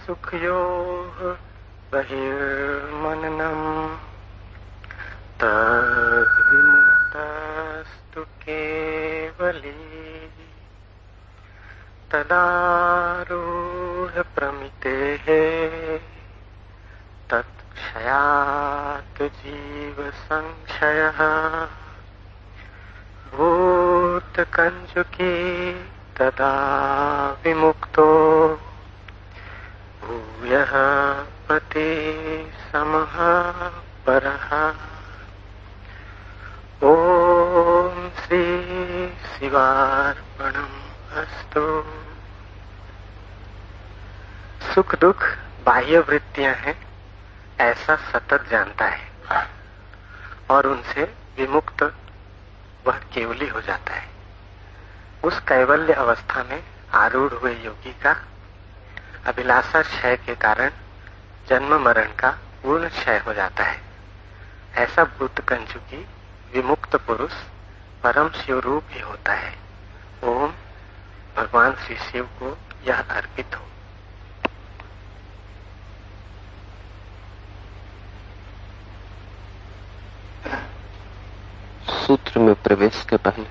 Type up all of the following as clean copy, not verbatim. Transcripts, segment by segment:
सुखयोः बहिर्मननम् तद्विमुक्तस्तु केवली तदारूढ प्रमितेः तत्क्षयात् जीव संशयः भूतकञ्जुकी तदा विमुक्तो भूयः पति समः परः। ओम श्री शिवार्पणम् अस्तु। सुख दुख बाह्य वृत्तियां हैं ऐसा सतत जानता है और उनसे विमुक्त वह केवली हो जाता है। उस कैवल्य अवस्था में आरूढ़ हुए योगी का अभिलाषा क्षय के कारण जन्म मरण का पूर्ण क्षय हो जाता है। ऐसा भूत कंचुकी विमुक्त पुरुष परम शिव रूप ही होता है। ओम भगवान श्री शिव को यह अर्पित हो। सूत्र में प्रवेश के पहले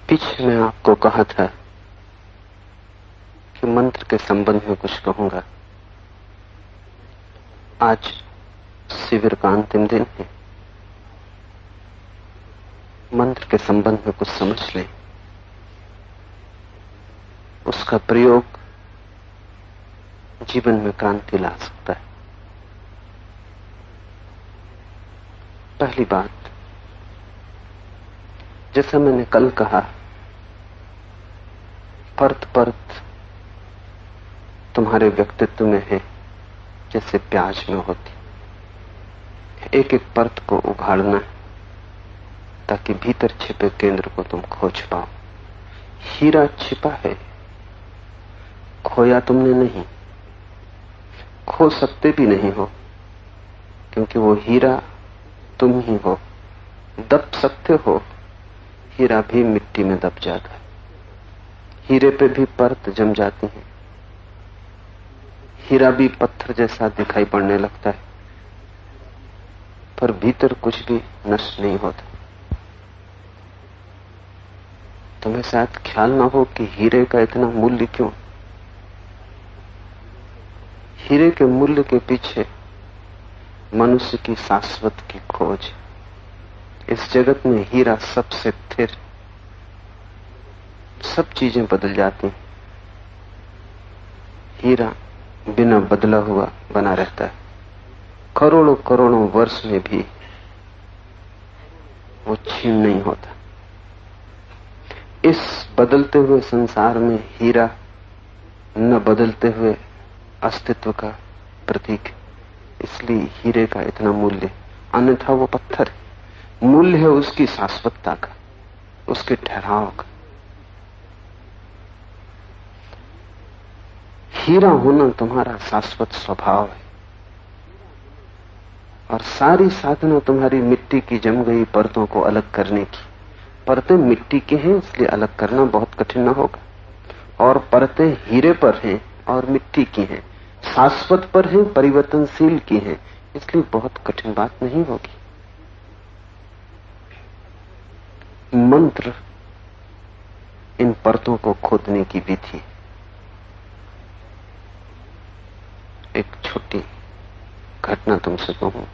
पीछे मैं आपको कहा था कि मंत्र के संबंध में कुछ कहूंगा। आज शिविर का अंतिम दिन है। मंत्र के संबंध में कुछ समझ लें, उसका प्रयोग जीवन में क्रांति ला सकता है। पहली बात, जैसा मैंने कल कहा, परत परत तुम्हारे व्यक्तित्व में है जैसे प्याज में होती। एक एक परत को उघाड़ना ताकि भीतर छिपे केंद्र को तुम खोज पाओ। हीरा छिपा है, खोया तुमने नहीं, खो सकते भी नहीं हो, क्योंकि वो हीरा तुम ही हो। दब सकते हो, हीरा भी मिट्टी में दब जाता है। हीरे पे भी परत जम जाती है, हीरा भी पत्थर जैसा दिखाई पड़ने लगता है, पर भीतर कुछ भी नष्ट नहीं होता। तुम्हें शायद ख्याल ना हो कि हीरे का इतना मूल्य क्यों। हीरे के मूल्य के पीछे मनुष्य की शाश्वत की खोज। इस जगत में हीरा सबसे स्थिर, सब चीजें बदल जाती। हीरा बिना बदला हुआ बना रहता है। करोड़ों करोड़ों वर्ष में भी वो छीन नहीं होता। इस बदलते हुए संसार में हीरा न बदलते हुए अस्तित्व का प्रतीक है। इसलिए हीरे का इतना मूल्य, अन्यथा वो पत्थर है। मूल्य है उसकी शाश्वतता का, उसके ठहराव का। हीरा होना तुम्हारा शाश्वत स्वभाव है, और सारी साधना तुम्हारी मिट्टी की जम गई परतों को अलग करने की। परतें मिट्टी की हैं, इसलिए अलग करना बहुत कठिन न होगा, और परतें हीरे पर हैं और मिट्टी की हैं, शाश्वत पर हैं, परिवर्तनशील की हैं, इसलिए बहुत कठिन बात नहीं होगी। मंत्र इन परतों को खोदने की विधि। एक छोटी घटना तुमसे कहूं।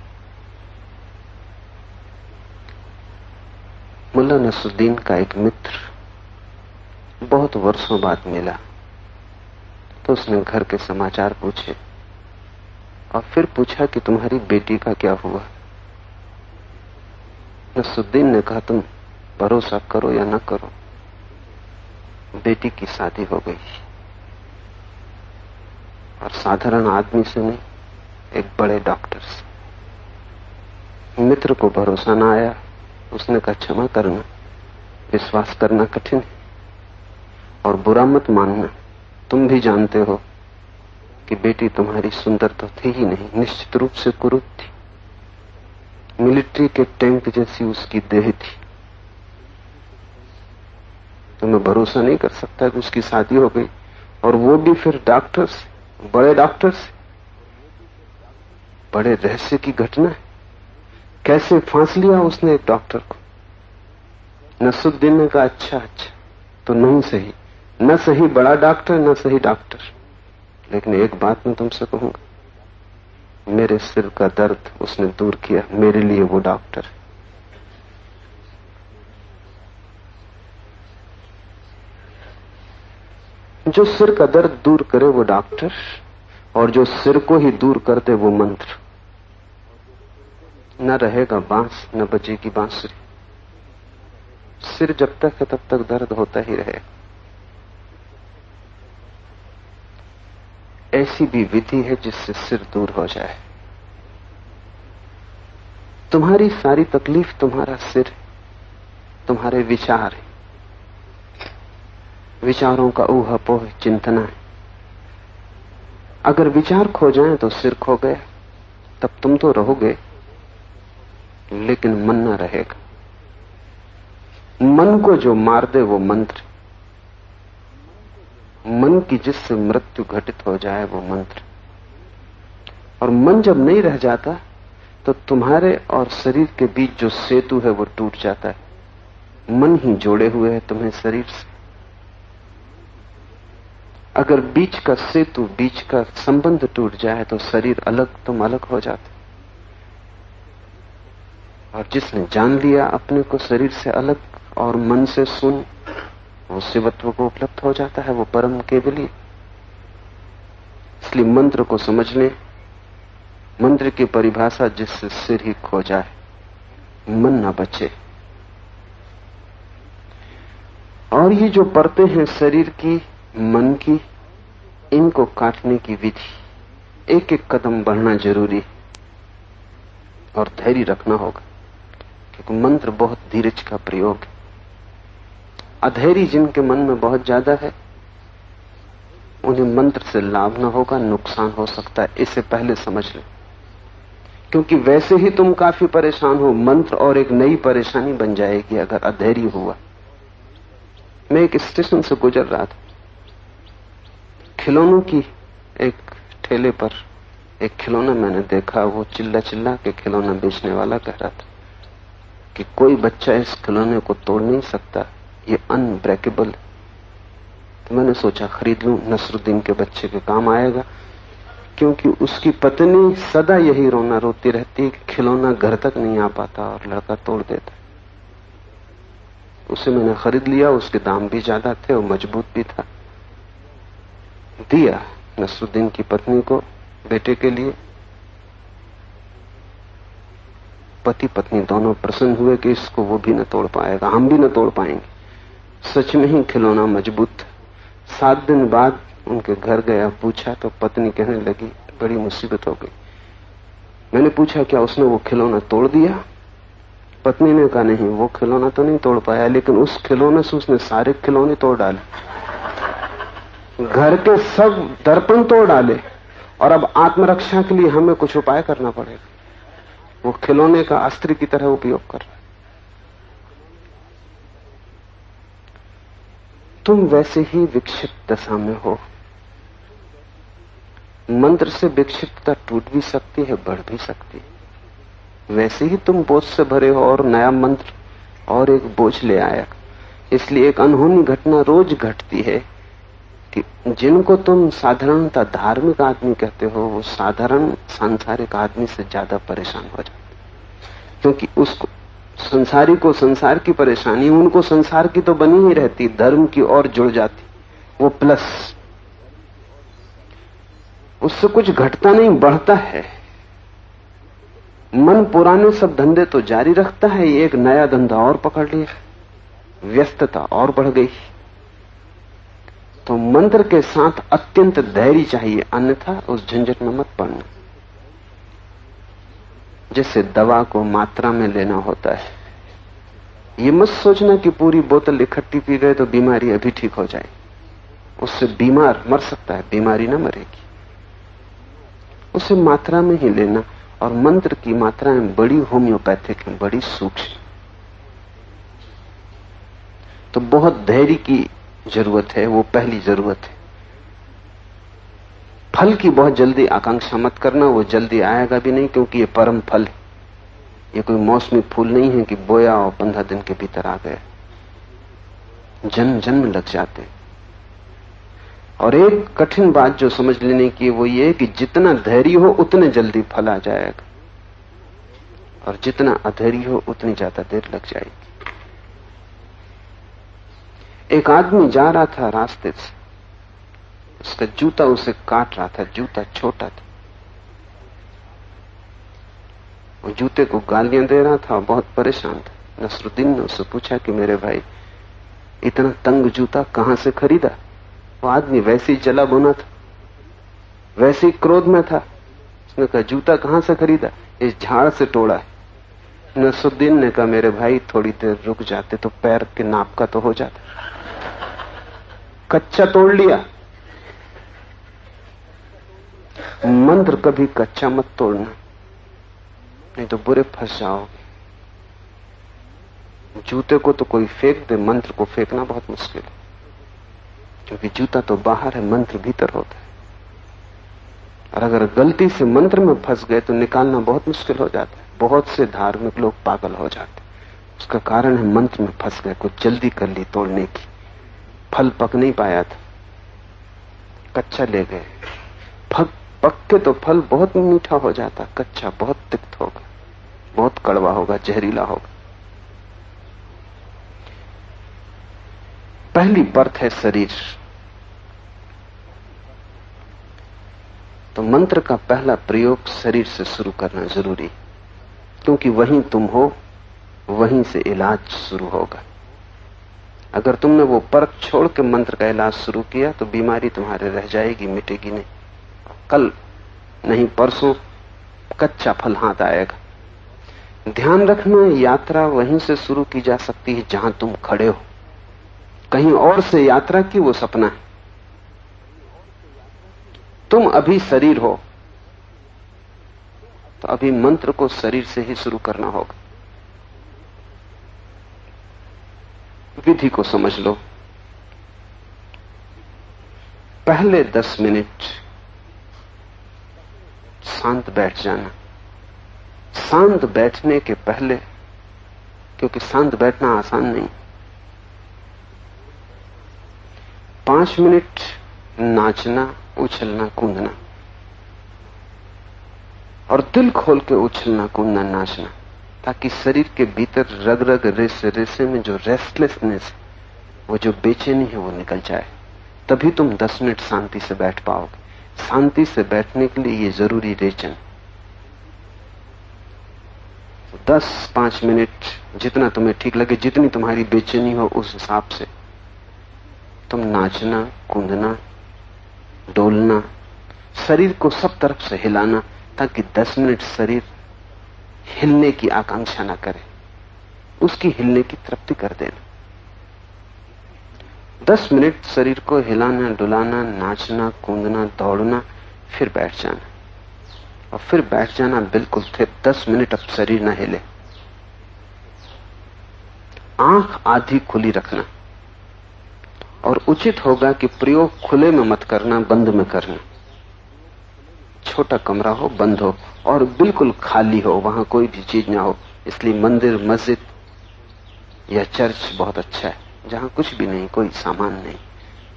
मुल्ला नसरुद्दीन का एक मित्र बहुत वर्षों बाद मिला, तो उसने घर के समाचार पूछे और फिर पूछा कि तुम्हारी बेटी का क्या हुआ। नसरुद्दीन ने कहा, तुम भरोसा करो या न करो, बेटी की शादी हो गई, और साधारण आदमी से नहीं, एक बड़े डॉक्टर से। मित्र को भरोसा न आया। उसने कहा, क्षमा करना, विश्वास करना कठिन है और बुरा मत मानना। तुम भी जानते हो कि बेटी तुम्हारी सुंदर तो थी ही नहीं, निश्चित रूप से कुरूप थी। मिलिट्री के टैंक जैसी उसकी देह थी। तो मैं भरोसा नहीं कर सकता कि उसकी शादी हो गई, और वो भी फिर डॉक्टर से, बड़े डॉक्टर से। बड़े रहस्य की घटना है। कैसे फांस लिया उसने एक डॉक्टर को। नसरुद्दीन ने कहा अच्छा तो नहीं सही, न सही बड़ा डॉक्टर, न सही डॉक्टर, लेकिन एक बात मैं तुमसे कहूंगा, मेरे सिर का दर्द उसने दूर किया, मेरे लिए वो डॉक्टर है। जो सिर का दर्द दूर करे वो डॉक्टर, और जो सिर को ही दूर कर दे वो मंत्र। न रहेगा बांस, न बजेगी बांसुरी। सिर जब तक है तब तक दर्द होता ही रहेगा। ऐसी भी विधि है जिससे सिर दूर हो जाए। तुम्हारी सारी तकलीफ तुम्हारा सिर, तुम्हारे विचार है, विचारों का ऊहापोह चिंतना है। अगर विचार खो जाएं तो सिर खो गया। तब तुम तो रहोगे, लेकिन मन न रहेगा। मन को जो मार दे वो मंत्र, मन की जिससे मृत्यु घटित हो जाए वो मंत्र। और मन जब नहीं रह जाता तो तुम्हारे और शरीर के बीच जो सेतु है वो टूट जाता है। मन ही जोड़े हुए है तुम्हें शरीर से। अगर बीच का सेतु, बीच का संबंध टूट जाए तो शरीर अलग, तुम अलग हो जाते। और जिसने जान लिया अपने को शरीर से अलग और मन से सुन, वो शिवत्व को उपलब्ध हो जाता है, वो परम केवली। इसलिए मंत्र को समझ लें। मंत्र की परिभाषा जिससे सिर ही खो जाए, मन ना बचे। और ये जो परतें हैं शरीर की, मन की, इनको काटने की विधि, एक एक कदम बढ़ना जरूरी है और धैर्य रखना होगा, क्योंकि मंत्र बहुत धीरज का प्रयोग है। अधैर्य जिनके मन में बहुत ज्यादा है, उन्हें मंत्र से लाभ न होगा, नुकसान हो सकता है। इसे पहले समझ लें, क्योंकि वैसे ही तुम काफी परेशान हो। मंत्र और एक नई परेशानी बन जाएगी अगर अधैर्य हुआ। मैं एक स्टेशन से गुजर रहा था, खिलौनों की एक ठेले पर एक खिलौना मैंने देखा। वो चिल्ला चिल्ला के खिलौना बेचने वाला कह रहा था कि कोई बच्चा इस खिलौने को तोड़ नहीं सकता, ये अनब्रेकेबल है। तो मैंने सोचा खरीद लूं, नसरुद्दीन के बच्चे के काम आएगा, क्योंकि उसकी पत्नी सदा यही रोना रोती रहती, खिलौना घर तक नहीं आ पाता और लड़का तोड़ देता। उसे मैंने खरीद लिया। उसके दाम भी ज्यादा थे और मजबूत भी था। दिया नसरुद्दीन की पत्नी को बेटे के लिए। पति पत्नी दोनों प्रसन्न हुए कि इसको वो भी न तोड़ पाएगा, हम भी न तोड़ पाएंगे। सच में ही खिलौना मजबूत था। 7 दिन बाद उनके घर गया, पूछा तो पत्नी कहने लगी बड़ी मुसीबत हो गई। मैंने पूछा क्या उसने वो खिलौना तोड़ दिया? पत्नी ने कहा नहीं, वो खिलौना तो नहीं तोड़ पाया, लेकिन उस खिलौने से उसने सारे खिलौने तोड़ डाले, घर के सब दर्पण तोड़ डाले। और अब आत्मरक्षा के लिए हमें कुछ उपाय करना पड़ेगा। वो खिलौने का अस्त्र की तरह उपयोग कर रहा है। तुम वैसे ही विक्षिप्त दशा में हो। मंत्र से विक्षिप्तता टूट भी सकती है, बढ़ भी सकती है। वैसे ही तुम बोझ से भरे हो और नया मंत्र और एक बोझ ले आया। इसलिए एक अनहोनी घटना रोज घटती है कि जिनको तुम साधारणतः धार्मिक आदमी कहते हो, वो साधारण सांसारिक आदमी से ज्यादा परेशान हो जाते, क्योंकि उसको संसारी को संसार की परेशानी, उनको संसार की तो बनी ही रहती, धर्म की और जुड़ जाती, वो प्लस। उससे कुछ घटता नहीं, बढ़ता है। मन पुराने सब धंधे तो जारी रखता है, ये एक नया धंधा और पकड़ लिया, व्यस्तता और बढ़ गई। तो मंत्र के साथ अत्यंत धैर्य चाहिए, अन्यथा उस झंझट में मत पड़ना। जैसे दवा को मात्रा में लेना होता है। ये मत सोचना कि पूरी बोतल इकट्ठी पी गए तो बीमारी अभी ठीक हो जाए। उससे बीमार मर सकता है, बीमारी ना मरेगी। उसे मात्रा में ही लेना। और मंत्र की मात्राएं बड़ी होम्योपैथिक हैं, बड़ी सूक्ष्म। तो बहुत धैर्य की जरूरत है, वो पहली जरूरत है। फल की बहुत जल्दी आकांक्षा मत करना, वो जल्दी आएगा भी नहीं, क्योंकि ये परम फल है। ये कोई मौसमी फूल नहीं है कि बोया और 15 दिन के भीतर आ गया। जन्म जन्म लग जाते। और एक कठिन बात जो समझ लेने की वो ये है कि जितना धैर्य हो उतने जल्दी फल आ जाएगा, और जितना अधैर्य हो उतनी ज्यादा देर लग जाएगी। एक आदमी जा रहा था रास्ते से, उसका जूता उसे काट रहा था। जूता छोटा था, वो जूते को गालियां दे रहा था और बहुत परेशान था। नसरुद्दीन ने उससे पूछा कि मेरे भाई, इतना तंग जूता कहां से खरीदा? वो आदमी वैसे ही जला बुना था, वैसे ही क्रोध में था। उसने कहा जूता कहां से खरीदा? इस झाड़ से तोड़ा है। नसरुद्दीन ने कहा मेरे भाई थोड़ी देर रुक जाते तो पैर के नाप का तो हो जाता। कच्चा तोड़ लिया। मंत्र कभी कच्चा मत तोड़ना, नहीं तो बुरे फंस जाओगे। जूते को तो कोई फेंक दे, मंत्र को फेंकना बहुत मुश्किल है, क्योंकि जूता तो बाहर है, मंत्र भीतर होता है। और अगर गलती से मंत्र में फंस गए तो निकालना बहुत मुश्किल हो जाता है। बहुत से धार्मिक लोग पागल हो जाते, उसका कारण है मंत्र में फंस गए, कुछ जल्दी कर ली तोड़ने की। फल पक नहीं पाया था, कच्चा ले गए। पक के तो फल बहुत मीठा हो जाता, कच्चा बहुत तिक्त होगा, बहुत कड़वा होगा, जहरीला होगा। पहली परत है शरीर। तो मंत्र का पहला प्रयोग शरीर से शुरू करना जरूरी, क्योंकि वहीं तुम हो, वहीं से इलाज शुरू होगा। अगर तुमने वो परत छोड़ के मंत्र का इलाज शुरू किया तो बीमारी तुम्हारे रह जाएगी, मिटेगी नहीं। कल नहीं परसों कच्चा फल हाथ आएगा। ध्यान रखना, यात्रा वहीं से शुरू की जा सकती है जहां तुम खड़े हो। कहीं और से यात्रा की वो सपना है। तुम अभी शरीर हो, तो अभी मंत्र को शरीर से ही शुरू करना होगा। विधि को समझ लो। पहले 10 मिनट शांत बैठ जाना। शांत बैठने के पहले, क्योंकि शांत बैठना आसान नहीं, 5 मिनट नाचना, उछलना, कूदना, और दिल खोल के उछलना, कूदना, नाचना, ताकि शरीर के भीतर रग रग रेसे रेसे में जो रेस्टलेसनेस, वो जो बेचैनी है, वो निकल जाए। तभी तुम 10 मिनट शांति से बैठ पाओगे। शांति से बैठने के लिए ये जरूरी रेचन। 10-5 मिनट जितना तुम्हें ठीक लगे, जितनी तुम्हारी बेचैनी हो उस हिसाब से तुम नाचना, कूदना, डोलना, शरीर को सब तरफ से हिलाना, ताकि 10 मिनट शरीर हिलने की आकांक्षा ना करे, उसकी हिलने की तृप्ति कर देना। 10 मिनट शरीर को हिलाना, डुलाना, नाचना, कूदना, दौड़ना, फिर बैठ जाना, और फिर बैठ जाना बिल्कुल फिर 10 मिनट अब शरीर ना हिले। आंख आधी खुली रखना, और उचित होगा कि प्रयोग खुले में मत करना, बंद में करना। छोटा कमरा हो, बंद हो, और बिल्कुल खाली हो, वहां कोई भी चीज ना हो। इसलिए मंदिर, मस्जिद या चर्च बहुत अच्छा है, जहां कुछ भी नहीं, कोई सामान नहीं।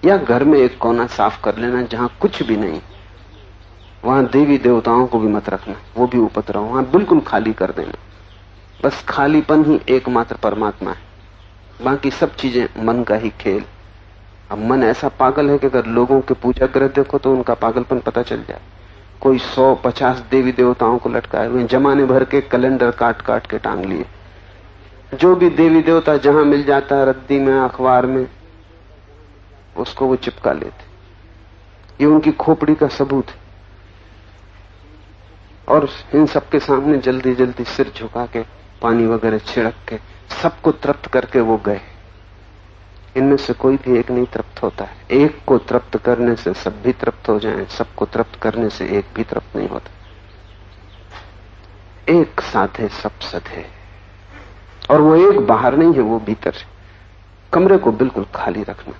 या घर में एक कोना साफ कर लेना जहां कुछ भी नहीं। वहां देवी देवताओं को भी मत रखना, वो भी उपद्रव। वहां बिल्कुल खाली कर देना। बस खालीपन ही एकमात्र परमात्मा है, बाकी सब चीजें मन का ही खेल। अब मन ऐसा पागल है कि अगर लोगों के पूजा ग्रह देखो तो उनका पागलपन पता चल जाए। कोई 100-50 देवी देवताओं को लटकाए हुए, जमाने भर के कैलेंडर काट काट के टांग लिए। जो भी देवी देवता जहां मिल जाता है, रद्दी में, अखबार में, उसको वो चिपका लेते। ये उनकी खोपड़ी का सबूत है। और इन सबके सामने जल्दी जल्दी सिर झुका के, पानी वगैरह छिड़क के, सबको तृप्त करके वो गए। इनमें से कोई भी एक नहीं तृप्त होता है। एक को तृप्त करने से सब भी तृप्त हो जाएं, सबको तृप्त करने से एक भी तृप्त नहीं होता। एक साधे सब सधे, और वो एक बाहर नहीं है, वो भीतर है। कमरे को बिल्कुल खाली रखना,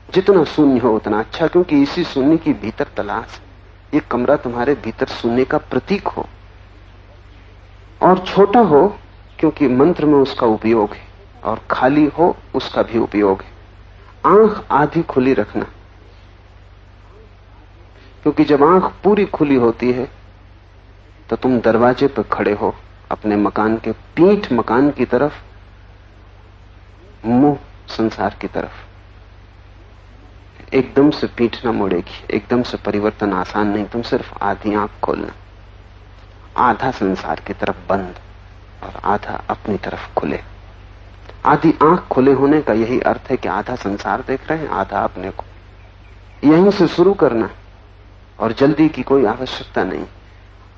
जितना शून्य हो उतना अच्छा, क्योंकि इसी शून्य की भीतर तलाश है। ये कमरा तुम्हारे भीतर शून्य का प्रतीक हो, और छोटा हो क्योंकि मंत्र में उसका उपयोग है, और खाली हो उसका भी उपयोग है। आंख आधी खुली रखना, क्योंकि जब आंख पूरी खुली होती है तो तुम दरवाजे पर खड़े हो अपने मकान के, पीठ मकान की तरफ, मुंह संसार की तरफ। एकदम से पीठ ना मुड़ेगी, एकदम से परिवर्तन आसान नहीं। तुम सिर्फ आधी आंख खोलना, आधा संसार की तरफ बंद और आधा अपनी तरफ खुले। आधी आंख खुले होने का यही अर्थ है कि आधा संसार देख रहे हैं, आधा अपने को। यहीं से शुरू करना और जल्दी की कोई आवश्यकता नहीं।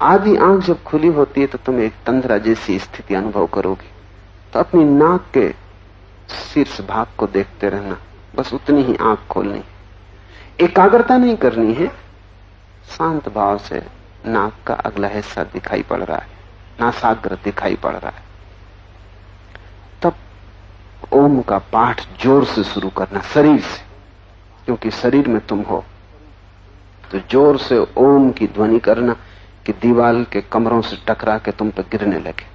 आधी आंख जब खुली होती है तो तुम एक तंद्रा जैसी स्थिति अनुभव करोगे। तो अपनी नाक के शीर्ष भाग को देखते रहना, बस उतनी ही आंख खोलनी। एकाग्रता नहीं करनी है, शांत भाव से नाक का अगला हिस्सा दिखाई पड़ रहा है, नासाग्र दिखाई पड़ रहा है। तब ओम का पाठ जोर से शुरू करना, शरीर से, क्योंकि शरीर में तुम हो। तो जोर से ओम की ध्वनि करना कि दीवार के कमरों से टकरा के तुम पर गिरने लगे।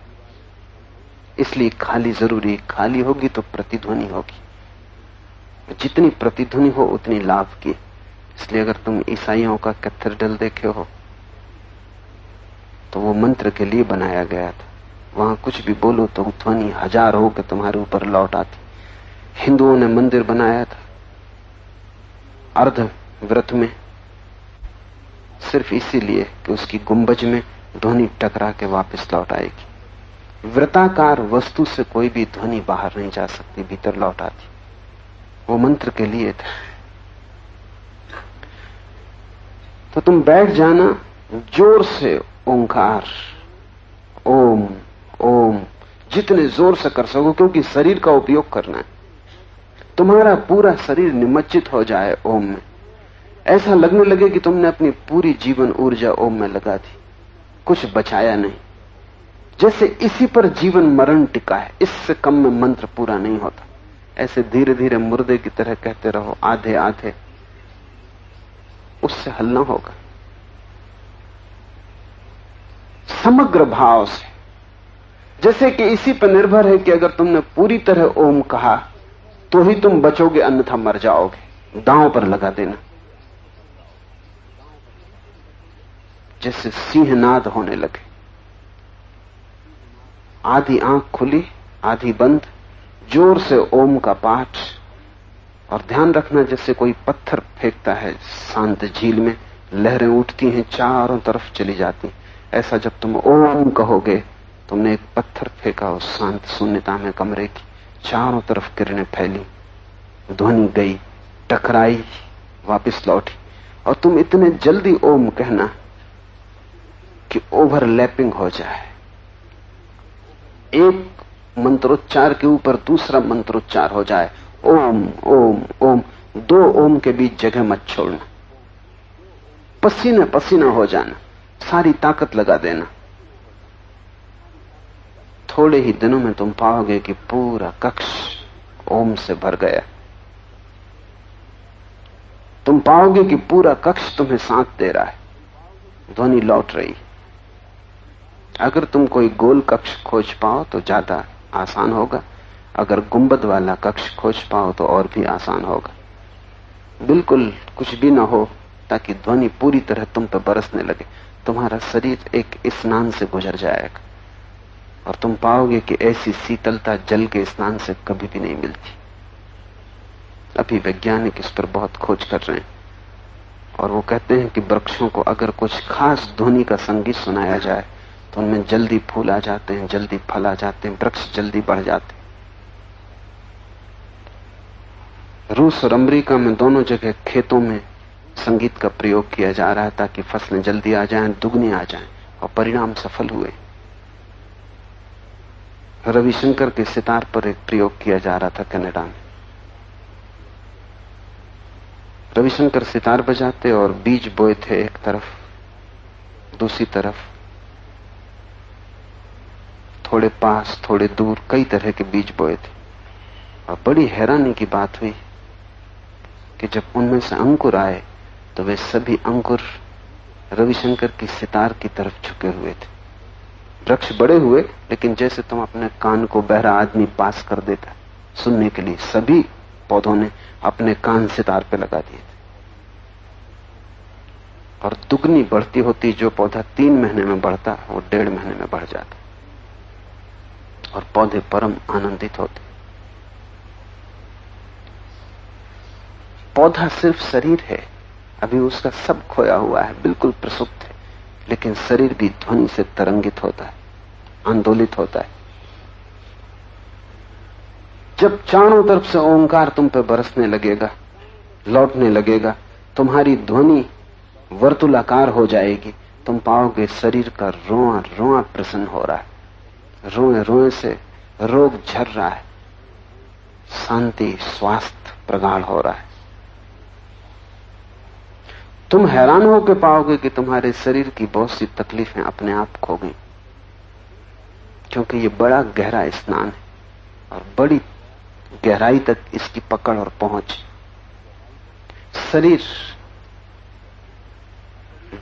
इसलिए खाली जरूरी, खाली होगी तो प्रतिध्वनि होगी। जितनी प्रतिध्वनि हो उतनी लाभ की। इसलिए अगर तुम ईसाइयों का कैथेड्रल देखे हो तो वो मंत्र के लिए बनाया गया था। वहां कुछ भी बोलो तो ध्वनि हजार हो के तुम्हारे ऊपर लौट आती। हिंदुओं ने मंदिर बनाया था अर्ध व्रत में, सिर्फ इसीलिए कि उसकी गुंबज में ध्वनि टकरा के वापस लौट आएगी। व्रताकार वस्तु से कोई भी ध्वनि बाहर नहीं जा सकती, भीतर लौट आती। वो मंत्र के लिए था। तो तुम बैठ जाना, जोर से ओंकार, ओम ओम, जितने जोर से कर सको, क्योंकि शरीर का उपयोग करना है। तुम्हारा पूरा शरीर निमज्जित हो जाए ओम में। ऐसा लगने लगे कि तुमने अपनी पूरी जीवन ऊर्जा ओम में लगा दी, कुछ बचाया नहीं। जैसे इसी पर जीवन मरण टिका है, इससे कम में मंत्र पूरा नहीं होता। ऐसे धीरे धीरे मुर्दे की तरह कहते रहो, आधे आधे, उससे हल ना होगा। समग्र भाव से, जैसे कि इसी पर निर्भर है कि अगर तुमने पूरी तरह ओम कहा तो ही तुम बचोगे, अन्यथा मर जाओगे। दांव पर लगा देना। जैसे सिंहनाद होने लगे, आधी आंख खुली आधी बंद, जोर से ओम का पाठ। और ध्यान रखना जैसे कोई पत्थर फेंकता है शांत झील में, लहरें उठती हैं, चारों तरफ चली जाती। ऐसा जब तुम ओम कहोगे, तुमने एक पत्थर फेंका उस शांत शून्यता में कमरे की, चारों तरफ किरणें फैली, ध्वनि गई, टकराई, वापस लौटी। और तुम इतने जल्दी ओम कहना कि ओवरलैपिंग हो जाए, एक मंत्रोच्चार के ऊपर दूसरा मंत्रोच्चार हो जाए। ओम ओम ओम, दो ओम के बीच जगह मत छोड़ना। पसीना पसीना हो जाना, सारी ताकत लगा देना। थोड़े ही दिनों में तुम पाओगे कि पूरा कक्ष ओम से भर गया। तुम पाओगे कि पूरा कक्ष तुम्हें साथ दे रहा है, ध्वनि लौट रही। अगर तुम कोई गोल कक्ष खोज पाओ तो ज्यादा आसान होगा, अगर गुंबद वाला कक्ष खोज पाओ तो और भी आसान होगा। बिल्कुल कुछ भी ना हो, ताकि ध्वनि पूरी तरह तुम पर बरसने लगे। तुम्हारा शरीर एक स्नान से गुजर जाएगा और तुम पाओगे कि ऐसी शीतलता जल के स्नान से कभी भी नहीं मिलती। अभी वैज्ञानिक इस पर बहुत खोज कर रहे हैं और वो कहते हैं कि वृक्षों को अगर कुछ खास ध्वनि का संगीत सुनाया जाए तो उनमें जल्दी फूल आ जाते हैं, जल्दी फल आ जाते हैं, वृक्ष जल्दी बढ़ जाते हैं। रूस और अमेरिका में दोनों जगह खेतों में संगीत का प्रयोग किया जा रहा है ताकि फसलें जल्दी आ जाएं, दुगनी आ जाएं, और परिणाम सफल हुए। रविशंकर के सितार पर एक प्रयोग किया जा रहा था कनाडा में। रविशंकर सितार बजाते और बीज बोए थे एक तरफ, दूसरी तरफ थोड़े पास थोड़े दूर कई तरह के बीज बोए थे और बड़ी हैरानी की बात हुई कि जब उनमें से अंकुर आए तो वे सभी अंकुर रविशंकर की सितार की तरफ झुके हुए थे। वृक्ष बड़े हुए, लेकिन जैसे तुम अपने कान को बहरा आदमी पास कर देता सुनने के लिए, सभी पौधों ने अपने कान सितार पे लगा दिए थे। और दुगनी बढ़ती होती जो पौधा 3 महीने में बढ़ता, वो 1.5 महीने में बढ़ जाता, और पौधे परम आनंदित होते। पौधा सिर्फ शरीर है, अभी उसका सब खोया हुआ है, बिल्कुल प्रसुप्त है, लेकिन शरीर भी ध्वनि से तरंगित होता है, आंदोलित होता है। जब चारों तरफ से ओंकार तुम पे बरसने लगेगा, लौटने लगेगा, तुम्हारी ध्वनि वर्तुलाकार हो जाएगी, तुम पाओगे शरीर का रोआ रोआ प्रसन्न हो रहा है, रोए रोए से रोग झर रहा है, शांति स्वास्थ्य प्रगाढ़ हो रहा है। तुम हैरान होकर पाओगे कि तुम्हारे शरीर की बहुत सी तकलीफें अपने आप खो गई, क्योंकि ये बड़ा गहरा स्नान है और बड़ी गहराई तक इसकी पकड़ और पहुंच। शरीर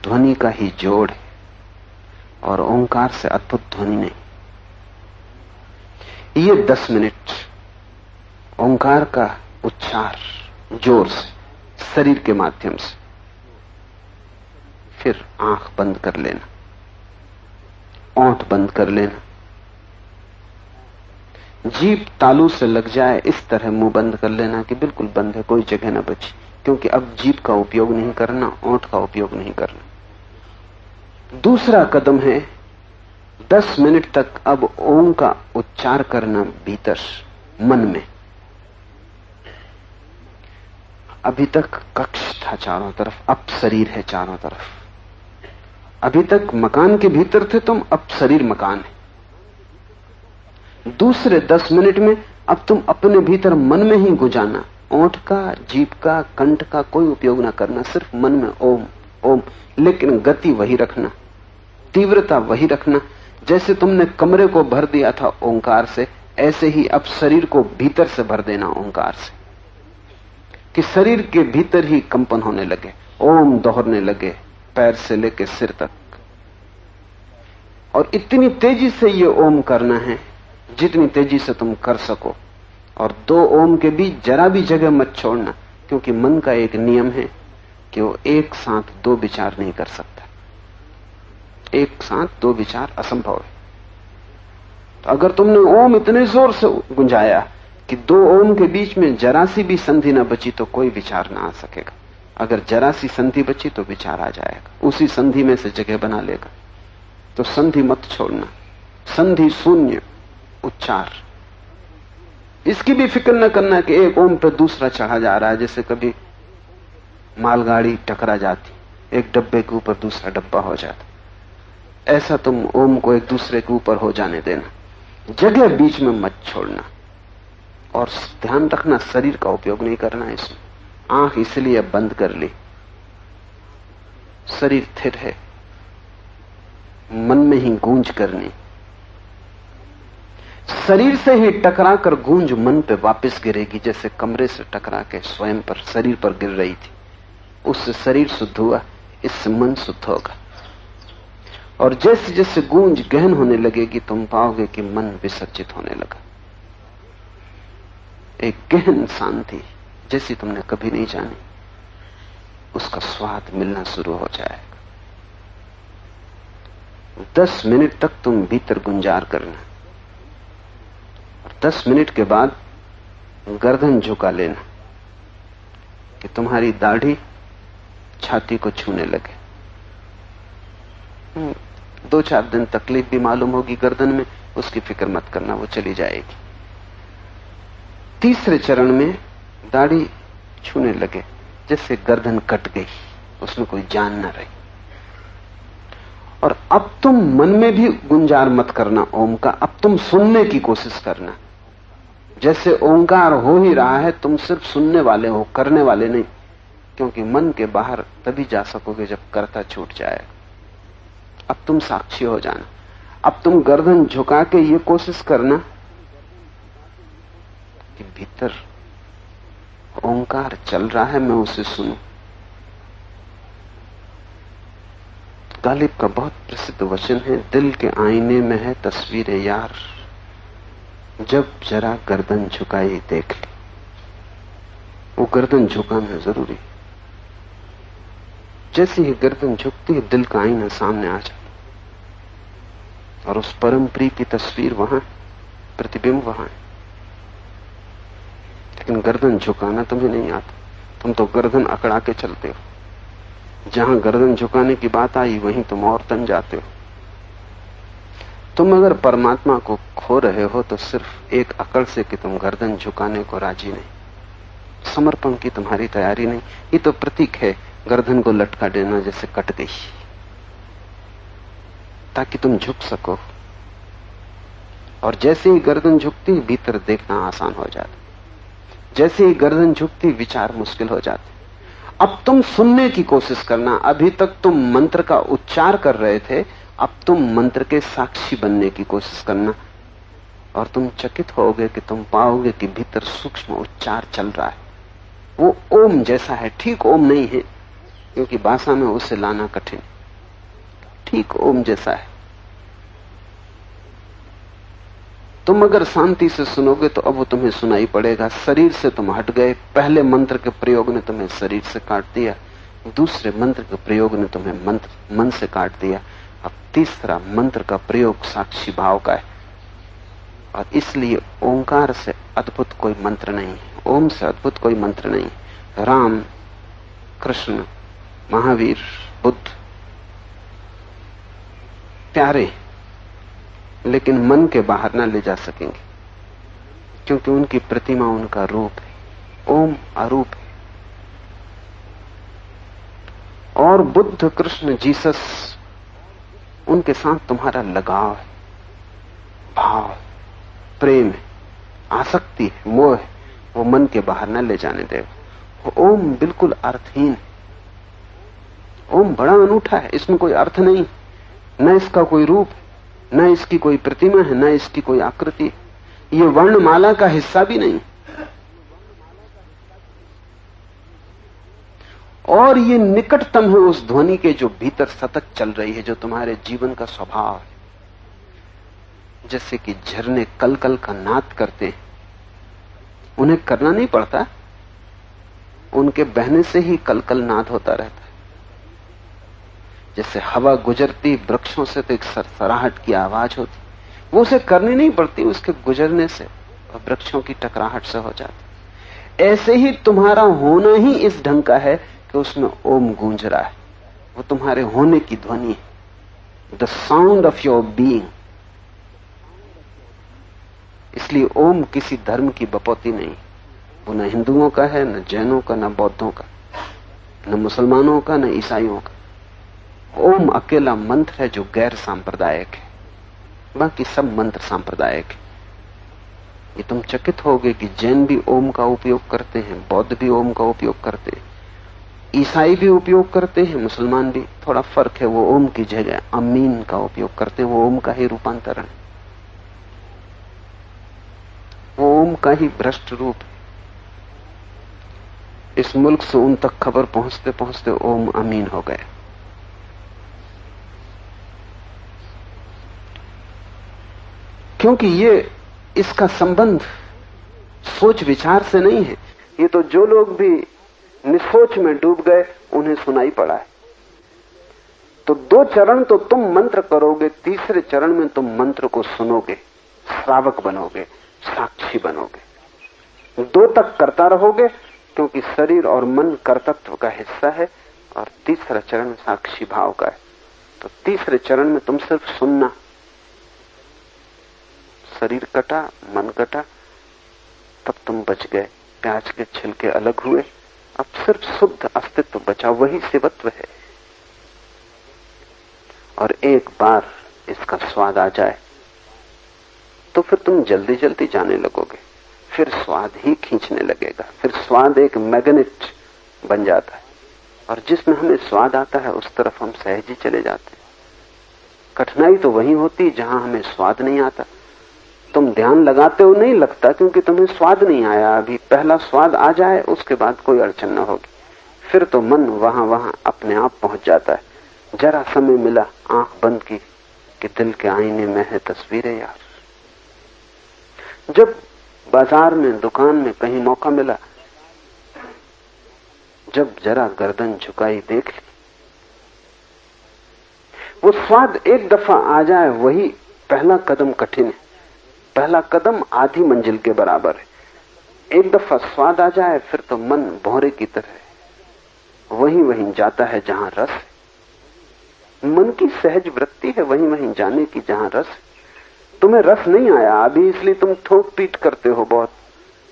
ध्वनि का ही जोड़ है और ओंकार से अद्भुत ध्वनि नहीं। ये 10 मिनट ओंकार का उच्चार जोर से शरीर के माध्यम से, फिर आंख बंद कर लेना, ओंठ बंद कर लेना, जीभ तालू से लग जाए इस तरह मुंह बंद कर लेना कि बिल्कुल बंद है, कोई जगह ना बची, क्योंकि अब जीभ का उपयोग नहीं करना, ओंठ का उपयोग नहीं करना। दूसरा कदम है 10 मिनट तक अब ओम का उच्चार करना भीतर मन में। अभी तक कक्ष था चारों तरफ, अब शरीर है चारों तरफ। अभी तक मकान के भीतर थे तुम, अब शरीर मकान है। दूसरे 10 मिनट में अब तुम अपने भीतर मन में ही गुंजाना, ओंठ का, जीभ का, कंठ का कोई उपयोग ना करना, सिर्फ मन में ओम ओम, लेकिन गति वही रखना, तीव्रता वही रखना। जैसे तुमने कमरे को भर दिया था ओंकार से, ऐसे ही अब शरीर को भीतर से भर देना ओंकार से, कि शरीर के भीतर ही कंपन होने लगे, ओम दोहरने लगे, पैर से लेकर सिर तक। और इतनी तेजी से ये ओम करना है जितनी तेजी से तुम कर सको, और 2 ओम के बीच जरा भी जगह मत छोड़ना, क्योंकि मन का एक नियम है कि वो एक साथ 2 विचार नहीं कर सकता। एक साथ 2 विचार असंभव है। तो अगर तुमने ओम इतने जोर से गुंजाया कि 2 ओम के बीच में जरा सी भी संधि ना बची तो कोई विचार ना आ सकेगा। अगर जरा सी संधि बची तो विचार आ जाएगा, उसी संधि में से जगह बना लेगा। तो संधि मत छोड़ना, संधि शून्य उच्चार। इसकी भी फिक्र न करना कि एक ओम पर दूसरा चढ़ा जा रहा है, जैसे कभी मालगाड़ी टकरा जाती, एक डब्बे के ऊपर दूसरा डब्बा हो जाता। ऐसा तुम ओम को एक दूसरे के ऊपर हो जाने देना, जगह बीच में मत छोड़ना। और ध्यान रखना, शरीर का उपयोग नहीं करना इसमें। आंख इसलिए बंद कर ली, शरीर स्थिर है, मन में ही गूंज करनी। शरीर से ही टकरा कर गूंज मन पे वापस गिरेगी, जैसे कमरे से टकरा के स्वयं पर, शरीर पर गिर रही थी। उससे शरीर शुद्ध हुआ, इससे मन शुद्ध होगा। और जैसे जैसे गूंज गहन होने लगेगी तुम पाओगे कि मन विसर्जित होने लगा। एक गहन शांति जैसी तुमने कभी नहीं जानी, उसका स्वाद मिलना शुरू हो जाएगा। 10 मिनट तक तुम भीतर गुंजार करना, और 10 मिनट के बाद गर्दन झुका लेना कि तुम्हारी दाढ़ी छाती को छूने लगे। 2-4 दिन तकलीफ भी मालूम होगी गर्दन में, उसकी फिक्र मत करना, वो चली जाएगी। तीसरे चरण में दाढ़ी छूने लगे, जैसे गर्दन कट गई, उसमें कोई जान न रही। और अब तुम मन में भी गुंजार मत करना ओम का, अब तुम सुनने की कोशिश करना। जैसे ओंकार हो ही रहा है, तुम सिर्फ सुनने वाले हो, करने वाले नहीं, क्योंकि मन के बाहर तभी जा सकोगे जब कर्ता छूट जाएगा। अब तुम साक्षी हो जाना। अब तुम गर्दन झुका के ये कोशिश करना कि भीतर ओंकार चल रहा है, मैं उसे सुनूं। गालिब का बहुत प्रसिद्ध वचन है, दिल के आईने में है तस्वीर यार, जब जरा गर्दन झुकाई देख ली। वो गर्दन झुकाना जरूरी। जैसे ही गर्दन झुकती है, दिल का आईना सामने आ जाता और उस परम प्रिय की तस्वीर वहां, प्रतिबिंब वहां है। लेकिन गर्दन झुकाना तुम्हें नहीं आता, तुम तो गर्दन अकड़ा के चलते हो। जहां गर्दन झुकाने की बात आई वहीं तुम और तन जाते हो। तुम अगर परमात्मा को खो रहे हो तो सिर्फ एक अकड़ से कि तुम गर्दन झुकाने को राजी नहीं, समर्पण की तुम्हारी तैयारी नहीं। ये तो प्रतीक है गर्दन को लटका देना जैसे कट गई, ताकि तुम झुक सको। और जैसे ही गर्दन झुकती, भीतर देखना आसान हो जाता। जैसे ही गर्दन झुकती, विचार मुश्किल हो जाते। अब तुम सुनने की कोशिश करना। अभी तक तुम मंत्र का उच्चार कर रहे थे, अब तुम मंत्र के साक्षी बनने की कोशिश करना, और तुम चकित होगे कि तुम पाओगे कि भीतर सूक्ष्म उच्चार चल रहा है। वो ओम जैसा है, ठीक ओम नहीं है, क्योंकि भाषा में उसे लाना कठिन, ठीक ओम जैसा है। तुम अगर शांति से सुनोगे तो अब वो तुम्हें सुनाई पड़ेगा। शरीर से तुम हट गए, पहले मंत्र के प्रयोग ने तुम्हें शरीर से काट दिया, दूसरे मंत्र के प्रयोग ने तुम्हें मन से काट दिया। अब तीसरा मंत्र का प्रयोग साक्षी भाव का है, और इसलिए ओंकार से अद्भुत कोई मंत्र नहीं है, ओम से अद्भुत कोई मंत्र नहीं। राम, कृष्ण, महावीर, बुद्ध प्यारे, लेकिन मन के बाहर ना ले जा सकेंगे, क्योंकि उनकी प्रतिमा उनका रूप है। ओम अरूप है। और बुद्ध, कृष्ण, जीसस, उनके साथ तुम्हारा लगाव है, भाव, प्रेम है, आसक्ति है, मोह है, वो मन के बाहर न ले जाने देगा। ओम बिल्कुल अर्थहीन है। ओम बड़ा अनूठा है, इसमें कोई अर्थ नहीं, न इसका कोई रूप, न इसकी कोई प्रतिमा है, न इसकी कोई आकृति। ये वर्णमाला का हिस्सा भी नहीं, और ये निकटतम है उस ध्वनि के जो भीतर सतत चल रही है, जो तुम्हारे जीवन का स्वभाव है। जैसे कि झरने कल कल का नाद करते हैं, उन्हें करना नहीं पड़ता, उनके बहने से ही कल कल नाद होता रहता है। जैसे हवा गुजरती वृक्षों से तो एक सरसराहट की आवाज होती, वो उसे करनी नहीं पड़ती, उसके गुजरने से और वृक्षों की टकराहट से हो जाती। ऐसे ही तुम्हारा होना ही इस ढंग का है कि उसमें ओम गूंज रहा है, वो तुम्हारे होने की ध्वनि है, the sound of your being. इसलिए ओम किसी धर्म की बपौती नहीं, वो न हिंदुओं का है, न जैनों का, न बौद्धों का, न मुसलमानों का, न ईसाइयों का। ओम अकेला मंत्र है जो गैर सांप्रदायिक है, बाकी सब मंत्र सांप्रदायिक है। ये तुम चकित होगे कि जैन भी ओम का उपयोग करते हैं, बौद्ध भी ओम का उपयोग करते हैं, ईसाई भी उपयोग करते हैं, मुसलमान भी। थोड़ा फर्क है, वो ओम की जगह अमीन का उपयोग करते हैं, वो ओम का ही रूपांतरण, वो ओम का ही भ्रष्ट रूप है। इस मुल्क से उन तक खबर पहुंचते पहुंचते ओम अमीन हो गए। क्योंकि ये इसका संबंध सोच विचार से नहीं है, ये तो जो लोग भी निसोच में डूब गए उन्हें सुनाई पड़ा है। तो 2 चरण तो तुम मंत्र करोगे, तीसरे चरण में तुम मंत्र को सुनोगे, श्रावक बनोगे, साक्षी बनोगे। 2 तक करता रहोगे, क्योंकि शरीर और मन कर्तृत्व का हिस्सा है, और तीसरा चरण साक्षी भाव का है। तो तीसरे चरण में तुम सिर्फ सुनना, शरीर कटा, मन कटा, तब तुम बच गए, प्याज के छिलके अलग हुए, अब सिर्फ शुद्ध अस्तित्व बचा, वही शिवत्व है। और एक बार इसका स्वाद आ जाए तो फिर तुम जल्दी जल्दी जाने लगोगे, फिर स्वाद ही खींचने लगेगा, फिर स्वाद एक मैग्नेट बन जाता है, और जिसमें हमें स्वाद आता है उस तरफ हम सहज ही चले जाते हैं। कठिनाई तो वही होती जहां हमें स्वाद नहीं आता, तुम ध्यान लगाते हो नहीं लगता, क्योंकि तुम्हें स्वाद नहीं आया अभी। पहला स्वाद आ जाए उसके बाद कोई अड़चन न होगी। फिर तो मन वहां अपने आप पहुंच जाता है। जरा समय मिला, आंख बंद की कि दिल के आईने में है तस्वीरें यार। जब बाजार में, दुकान में कहीं मौका मिला, जब जरा गर्दन झुकाई देख ली, वो स्वाद एक दफा आ जाए वही पहला कदम कठिन है। पहला कदम आधी मंजिल के बराबर है। एक दफा स्वाद आ जाए फिर तो मन भौरे की तरह वहीं जाता है जहां रस है। मन की सहज वृत्ति है वहीं जाने की जहां रस है। तुम्हें रस नहीं आया अभी, इसलिए तुम ठोक पीट करते हो बहुत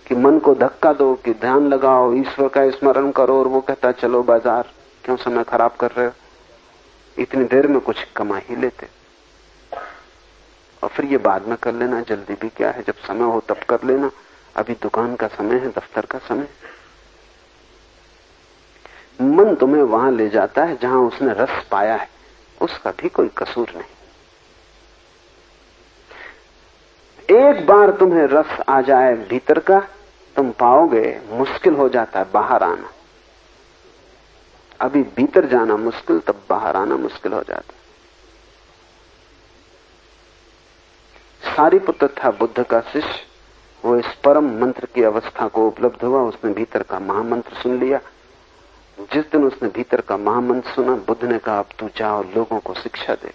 कि मन को धक्का दो, कि ध्यान लगाओ, ईश्वर का स्मरण करो, और वो कहता चलो बाजार, क्यों समय खराब कर रहे हो, इतनी देर में कुछ कमा ही लेते, और फिर ये बाद में कर लेना, जल्दी भी क्या है, जब समय हो तब कर लेना, अभी दुकान का समय है, दफ्तर का समय। मन तुम्हें वहां ले जाता है जहां उसने रस पाया है, उसका भी कोई कसूर नहीं। एक बार तुम्हें रस आ जाए भीतर का, तुम पाओगे मुश्किल हो जाता है बाहर आना। अभी भीतर जाना मुश्किल, तब बाहर आना मुश्किल हो जाता। सारीपुत्र था बुद्ध का शिष्य, वो इस परम मंत्र की अवस्था को उपलब्ध हुआ। उसने भीतर का महामंत्र सुन लिया। जिस दिन उसने भीतर का महामंत्र सुना, बुद्ध ने कहा अब तू जा और लोगों को शिक्षा दे।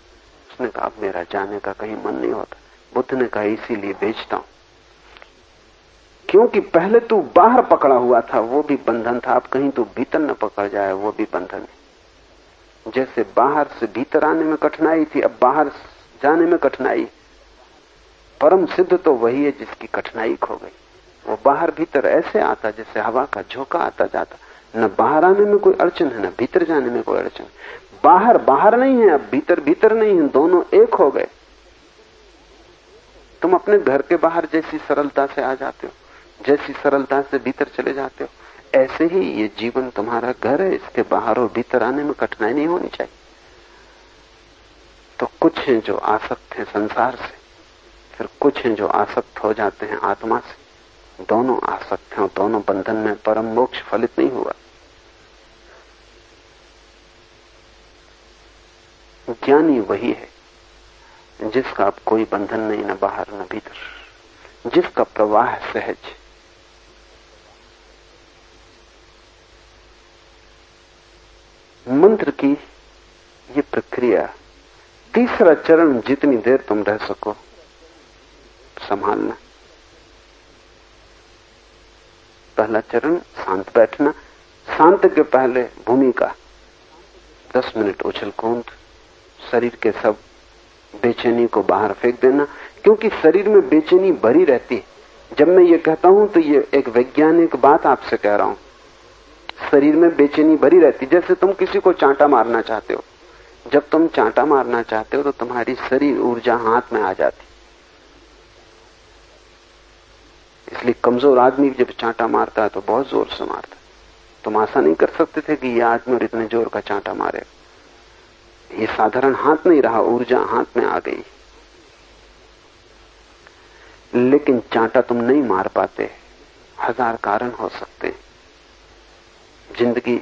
उसने कहा अब मेरा जाने का कहीं मन नहीं होता। बुद्ध ने कहा इसीलिए भेजता हूं, क्योंकि पहले तू बाहर पकड़ा हुआ था, वो भी बंधन था, अब कहीं तू भीतर न पकड़ जाए, वो भी बंधन है। जैसे बाहर से भीतर आने में कठिनाई थी, अब बाहर जाने में कठिनाई। परम सिद्ध तो वही है जिसकी कठिनाई खो गई। वो बाहर भीतर ऐसे आता जैसे हवा का झोंका आता जाता। न बाहर आने में कोई अड़चन है, न भीतर जाने में कोई अड़चन। बाहर बाहर नहीं है, अब भीतर भीतर नहीं है, दोनों एक हो गए। तुम अपने घर के बाहर जैसी सरलता से आ जाते हो, जैसी सरलता से भीतर चले जाते हो, ऐसे ही ये जीवन तुम्हारा घर है, इसके बाहर और भीतर आने में कठिनाई नहीं होनी चाहिए। तो कुछ हैं जो आसक्त हैं संसार से, फिर कुछ हैं जो आसक्त हो जाते हैं आत्मा से। दोनों आसक्त हैं और दोनों बंधन में परम मोक्ष फलित नहीं हुआ। ज्ञानी वही है जिसका अब कोई बंधन नहीं, न बाहर न भीतर, जिसका प्रवाह सहज। मंत्र की ये प्रक्रिया, तीसरा चरण, जितनी देर तुम रह सको संभालना। पहला चरण शांत बैठना। शांत के पहले भूमिका 10 मिनट उछल कूद, शरीर के सब बेचैनी को बाहर फेंक देना, क्योंकि शरीर में बेचैनी भरी रहती है। जब मैं ये कहता हूं तो ये एक वैज्ञानिक बात आपसे कह रहा हूं। शरीर में बेचैनी भरी रहती, जैसे तुम किसी को चांटा मारना चाहते हो। जब तुम चांटा मारना चाहते हो तो तुम्हारी शरीर ऊर्जा हाथ में आ जाती। इसलिए कमजोर आदमी जब चांटा मारता है तो बहुत जोर से मारता है। तुम आशा नहीं कर सकते थे कि यह आदमी और इतने जोर का चांटा मारेगा। ये साधारण हाथ नहीं रहा, ऊर्जा हाथ में आ गई। लेकिन चांटा तुम नहीं मार पाते, 1000 कारण हो सकते हैं। जिंदगी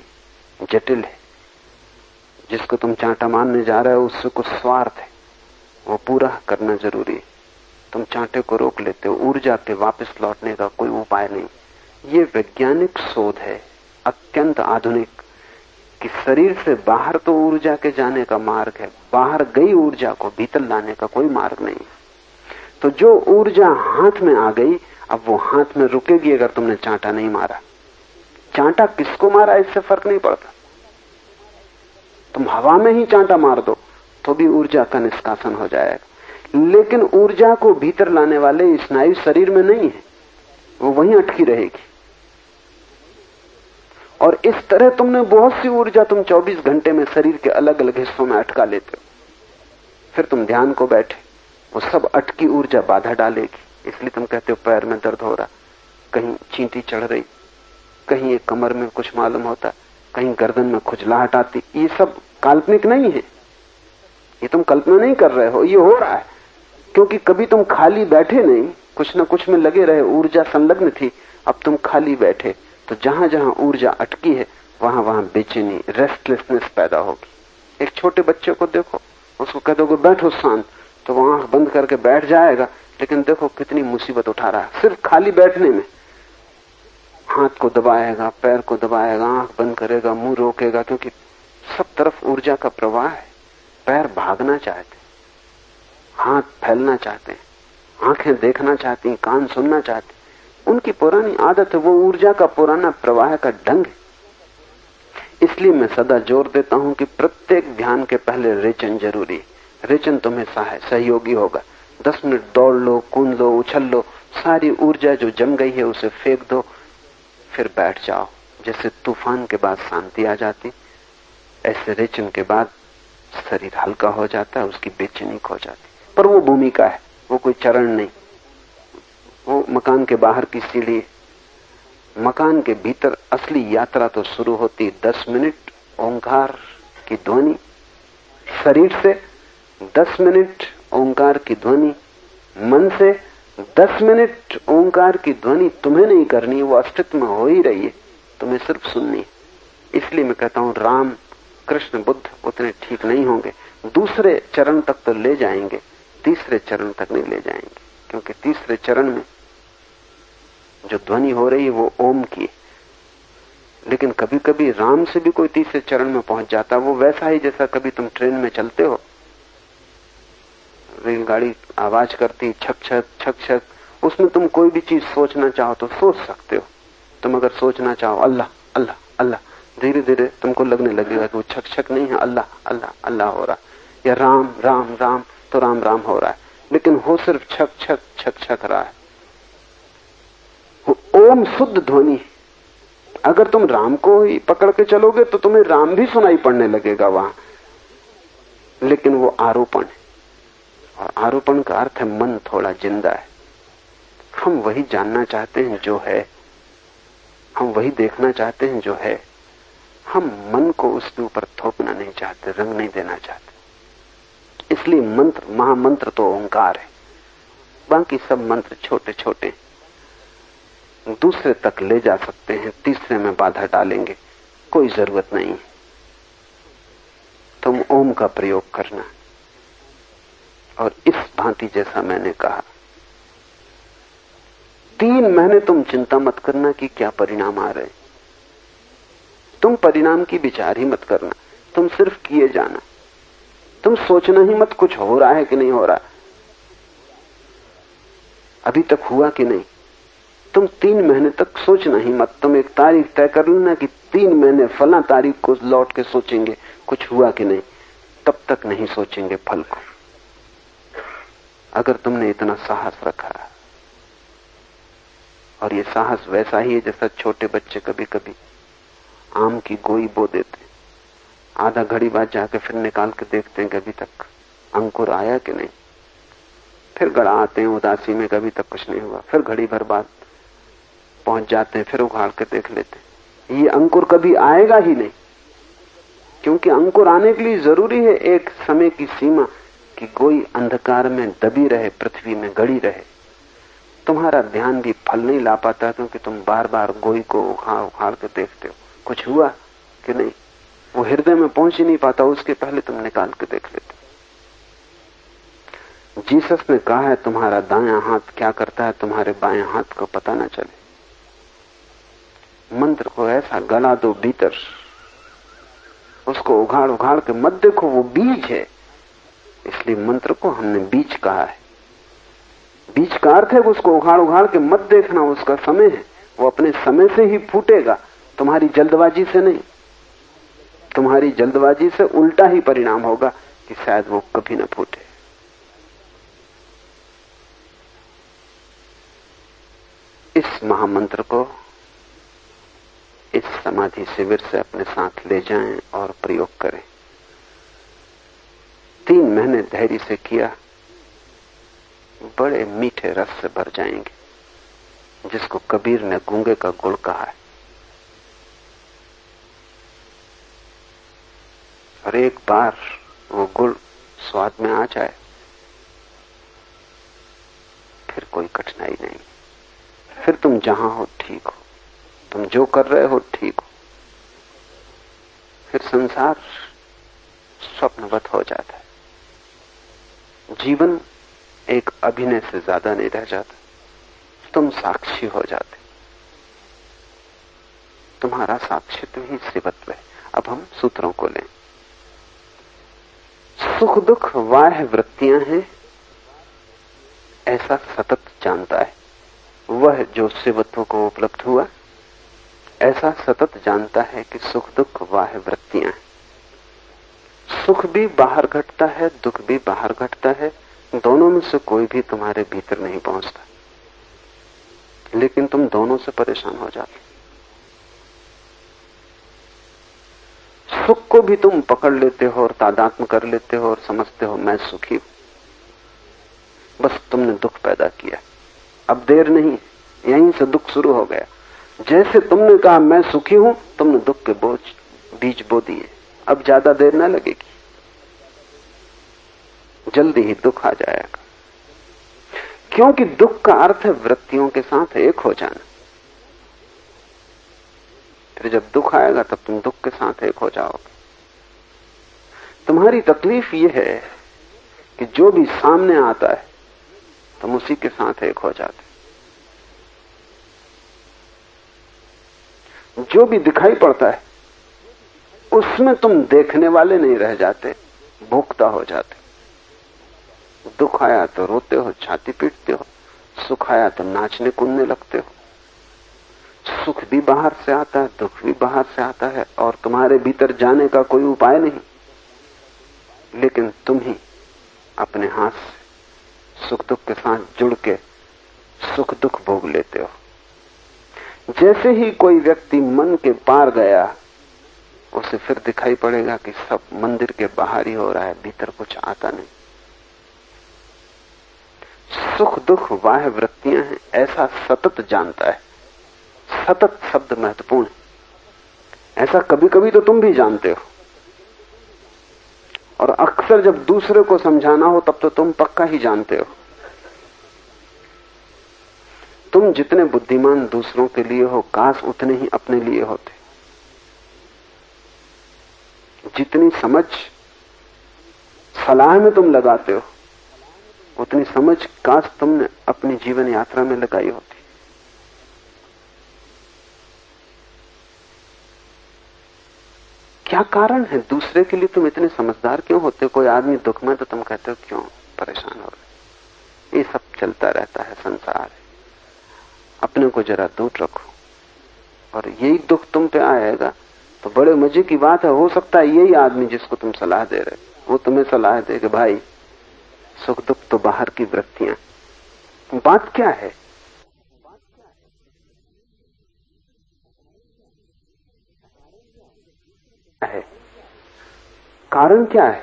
जटिल है। जिसको तुम चांटा मारने जा रहे हो उससे कुछ स्वार्थ है, वो पूरा करना जरूरी है। तुम चांटे को रोक लेते हो, ऊर्जा पे वापस लौटने का कोई उपाय नहीं। ये वैज्ञानिक शोध है, अत्यंत आधुनिक, कि शरीर से बाहर तो ऊर्जा के जाने का मार्ग है, बाहर गई ऊर्जा को भीतर लाने का कोई मार्ग नहीं। तो जो ऊर्जा हाथ में आ गई, अब वो हाथ में रुकेगी अगर तुमने चांटा नहीं मारा। चांटा किसको मारा इससे फर्क नहीं पड़ता। तुम हवा में ही चांटा मार दो तो भी ऊर्जा का निष्कासन हो जाएगा। लेकिन ऊर्जा को भीतर लाने वाले स्नायु शरीर में नहीं है, वो वहीं अटकी रहेगी। और इस तरह तुमने बहुत सी ऊर्जा तुम 24 घंटे में शरीर के अलग अलग हिस्सों में अटका लेते हो। फिर तुम ध्यान को बैठे, वो सब अटकी ऊर्जा बाधा डालेगी। इसलिए तुम कहते हो पैर में दर्द हो रहा, कहीं चींटी चढ़ रही, कहीं एक कमर में कुछ मालूम होता, कहीं गर्दन में खुजलाहट आती। ये सब काल्पनिक नहीं है, ये तुम कल्पना नहीं कर रहे हो, ये हो रहा है। क्योंकि कभी तुम खाली बैठे नहीं, कुछ न कुछ में लगे रहे, ऊर्जा संलग्न थी। अब तुम खाली बैठे तो जहां जहां ऊर्जा अटकी है वहां वहां बेचैनी, रेस्टलेसनेस पैदा होगी। एक छोटे बच्चे को देखो, उसको कह दोगे बैठो शांत, तो वो आंख बंद करके बैठ जाएगा, लेकिन देखो कितनी मुसीबत उठा रहा है सिर्फ खाली बैठने में। हाथ को दबाएगा, पैर को दबाएगा, आंख बंद करेगा, मुंह रोकेगा, क्योंकि सब तरफ ऊर्जा का प्रवाह है। पैर भागना चाहते, हाथ फैलना चाहते हैं, आंखें देखना चाहती, कान सुनना चाहते। उनकी पुरानी आदत है, वो ऊर्जा का पुराना प्रवाह का ढंग है। इसलिए मैं सदा जोर देता हूं कि प्रत्येक ध्यान के पहले रेचन जरूरी है। रेचन तुम्हें सहयोगी होगा। 10 मिनट दौड़ लो, कूद लो, उछल लो, सारी ऊर्जा जो जम गई है उसे फेंक दो, फिर बैठ जाओ। जैसे तूफान के बाद शांति आ जाती, ऐसे रेचन के बाद शरीर हल्का हो जाता है, उसकी बेचैनी खो जाती। पर वो भूमिका है, वो कोई चरण नहीं। वो मकान के बाहर की सीढ़ी, मकान के भीतर असली यात्रा तो शुरू होती 10 मिनट ओंकार की ध्वनि शरीर से, 10 मिनट ओंकार की ध्वनि मन से, 10 मिनट ओंकार की ध्वनि तुम्हें नहीं करनी, वो अस्तित्व में हो ही रही है, तुम्हें सिर्फ सुननी। इसलिए मैं कहता हूं राम कृष्ण बुद्ध उतने ठीक नहीं होंगे, दूसरे चरण तक तो ले जाएंगे, तीसरे चरण तक नहीं ले जाएंगे, क्योंकि तीसरे चरण में जो ध्वनि हो रही है वो ओम की है। लेकिन कभी कभी राम से भी कोई तीसरे चरण में पहुंच जाता, वो वैसा ही जैसा कभी तुम ट्रेन में चलते हो, रेलगाड़ी आवाज करती छक छक छक छक, उसमें तुम कोई भी चीज सोचना चाहो तो सोच सकते हो। तुम अगर सोचना चाहो अल्लाह अल्लाह अल्लाह, धीरे धीरे तुमको लगने लगेगा कि वो छक छक नहीं है, अल्लाह अल्लाह अल्लाह हो रहा, या राम राम राम तो राम राम हो रहा है, लेकिन हो सिर्फ छक छक छक छक रहा है। ओम शुद्ध ध्वनि है। अगर तुम राम को ही पकड़ के चलोगे तो तुम्हें राम भी सुनाई पड़ने लगेगा वहां, लेकिन वो आरोपण है, और आरोपण का अर्थ है मन थोड़ा जिंदा है। हम वही जानना चाहते हैं जो है, हम वही देखना चाहते हैं जो है। हम मन को उसके ऊपर थोपना नहीं चाहते, रंग नहीं देना चाहते। इसलिए मंत्र, महामंत्र तो ओंकार है, बाकी सब मंत्र छोटे छोटे दूसरे तक ले जा सकते हैं, तीसरे में बाधा डालेंगे, कोई जरूरत नहीं। तुम ओम का प्रयोग करना, और इस भांति जैसा मैंने कहा 3 महीने तुम चिंता मत करना कि क्या परिणाम आ रहे, तुम परिणाम की विचार ही मत करना, तुम सिर्फ किए जाना। तुम सोचना ही मत कुछ हो रहा है कि नहीं हो रहा, अभी तक हुआ कि नहीं। तुम 3 महीने तक सोचना ही मत। तुम एक तारीख तय कर लेना कि 3 महीने फला तारीख को लौट के सोचेंगे कुछ हुआ कि नहीं, तब तक नहीं सोचेंगे फल को। अगर तुमने इतना साहस रखा, और ये साहस वैसा ही है जैसा छोटे बच्चे कभी कभी आम की गोई बो देते, आधा घड़ी बाद जाके फिर निकाल के देखते हैं कि अभी तक अंकुर आया कि नहीं, फिर गड़ा आते हैं उदासी में, कभी तक कुछ नहीं हुआ, फिर घड़ी भर बाद पहुंच जाते हैं, फिर उखाड़ के देख लेते हैं, ये अंकुर कभी आएगा ही नहीं। क्योंकि अंकुर आने के लिए जरूरी है एक समय की सीमा कि गोई अंधकार में दबी रहे, पृथ्वी में गड़ी रहे। तुम्हारा ध्यान भी फल नहीं ला पाता क्योंकि तुम बार बार गोई को उखाड़ उखाड़ के देखते हो, कुछ हुआ कि नहीं, वो हृदय में पहुंच ही नहीं पाता, उसके पहले तुम निकाल के देख लेते। जीसस ने कहा है तुम्हारा दायां हाथ क्या करता है तुम्हारे बाएं हाथ को पता ना चले। मंत्र को ऐसा गला दो भीतर, उसको उघाड़ उघाड़ के मत देखो, वो बीज है। इसलिए मंत्र को हमने बीज कहा है। बीज का अर्थ है कि उसको उघाड़ उघाड़ के मत देखना, उसका समय है, वो अपने समय से ही फूटेगा, तुम्हारी जल्दबाजी से नहीं। तुम्हारी जल्दबाजी से उल्टा ही परिणाम होगा कि शायद वो कभी ना फूटे। इस महामंत्र को इस समाधि शिविर से अपने साथ ले जाएं और प्रयोग करें। 3 महीने धैर्य से किया, बड़े मीठे रस से भर जाएंगे, जिसको कबीर ने गूंगे का गुड़ कहा है। और एक बार वो गुड़ स्वाद में आ जाए, फिर कोई कठिनाई नहीं। फिर तुम जहां हो ठीक हो, तुम जो कर रहे हो ठीक हो। फिर संसार स्वप्नवत हो जाता है। जीवन एक अभिनय से ज्यादा नहीं रह जाता। तुम साक्षी हो जाते। तुम्हारा साक्षित्व ही शिवत्व है। अब हम सूत्रों को लें। सुख दुख बाह्य वृत्तियां हैं, ऐसा सतत जानता है। वह जो शिवत्व को उपलब्ध हुआ, ऐसा सतत जानता है कि सुख दुख बाह्य वृत्तियां हैं। सुख भी बाहर घटता है, दुख भी बाहर घटता है। दोनों में से कोई भी तुम्हारे भीतर नहीं पहुंचता, लेकिन तुम दोनों से परेशान हो जाते। सुख को भी तुम पकड़ लेते हो और तादात्म्य कर लेते हो और समझते हो मैं सुखी हूं। बस तुमने दुख पैदा किया। अब देर नहीं, यहीं से दुख शुरू हो गया। जैसे तुमने कहा मैं सुखी हूं, तुमने दुख के बीज बो दिए। अब ज्यादा देर न लगेगी, जल्दी ही दुख आ जाएगा। क्योंकि दुख का अर्थ है वृत्तियों के साथ एक हो जाना। फिर जब दुख आएगा तब तुम दुख के साथ एक हो जाओगे। तुम्हारी तकलीफ यह है कि जो भी सामने आता है तुम उसी के साथ एक हो जाते। जो भी दिखाई पड़ता है उसमें तुम देखने वाले नहीं रह जाते, भोक्ता हो जाते। दुख आया तो रोते हो, छाती पीटते हो। सुख आया तो नाचने कूदने लगते हो। सुख भी बाहर से आता है, दुख भी बाहर से आता है, और तुम्हारे भीतर जाने का कोई उपाय नहीं। लेकिन तुम ही अपने हाथ से सुख दुख के साथ जुड़ के सुख दुख भोग लेते हो। जैसे ही कोई व्यक्ति मन के पार गया, उसे फिर दिखाई पड़ेगा कि सब मंदिर के बाहर ही हो रहा है, भीतर कुछ आता नहीं। सुख दुख बाह्य वृत्तियां हैं, ऐसा सतत जानता है। सतत शब्द महत्वपूर्ण है। ऐसा कभी कभी तो तुम भी जानते हो, और अक्सर जब दूसरे को समझाना हो तब तो तुम पक्का ही जानते हो। तुम जितने बुद्धिमान दूसरों के लिए हो, काश उतने ही अपने लिए होते। जितनी समझ सलाह में तुम लगाते हो, उतनी समझ काश तुमने अपनी जीवन यात्रा में लगाई होती। क्या कारण है दूसरे के लिए तुम इतने समझदार क्यों होते हो? कोई आदमी दुख में तो तुम कहते हो क्यों परेशान हो रहे। ये सब चलता रहता है, संसार है। अपने को जरा दूर रखो, और यही दुख तुम पे आएगा तो बड़े मजे की बात है। हो सकता है यही आदमी जिसको तुम सलाह दे रहे हो, वो तुम्हें सलाह दे कि भाई सुख दुख तो बाहर की वृत्तियां। बात क्या है? कारण क्या है?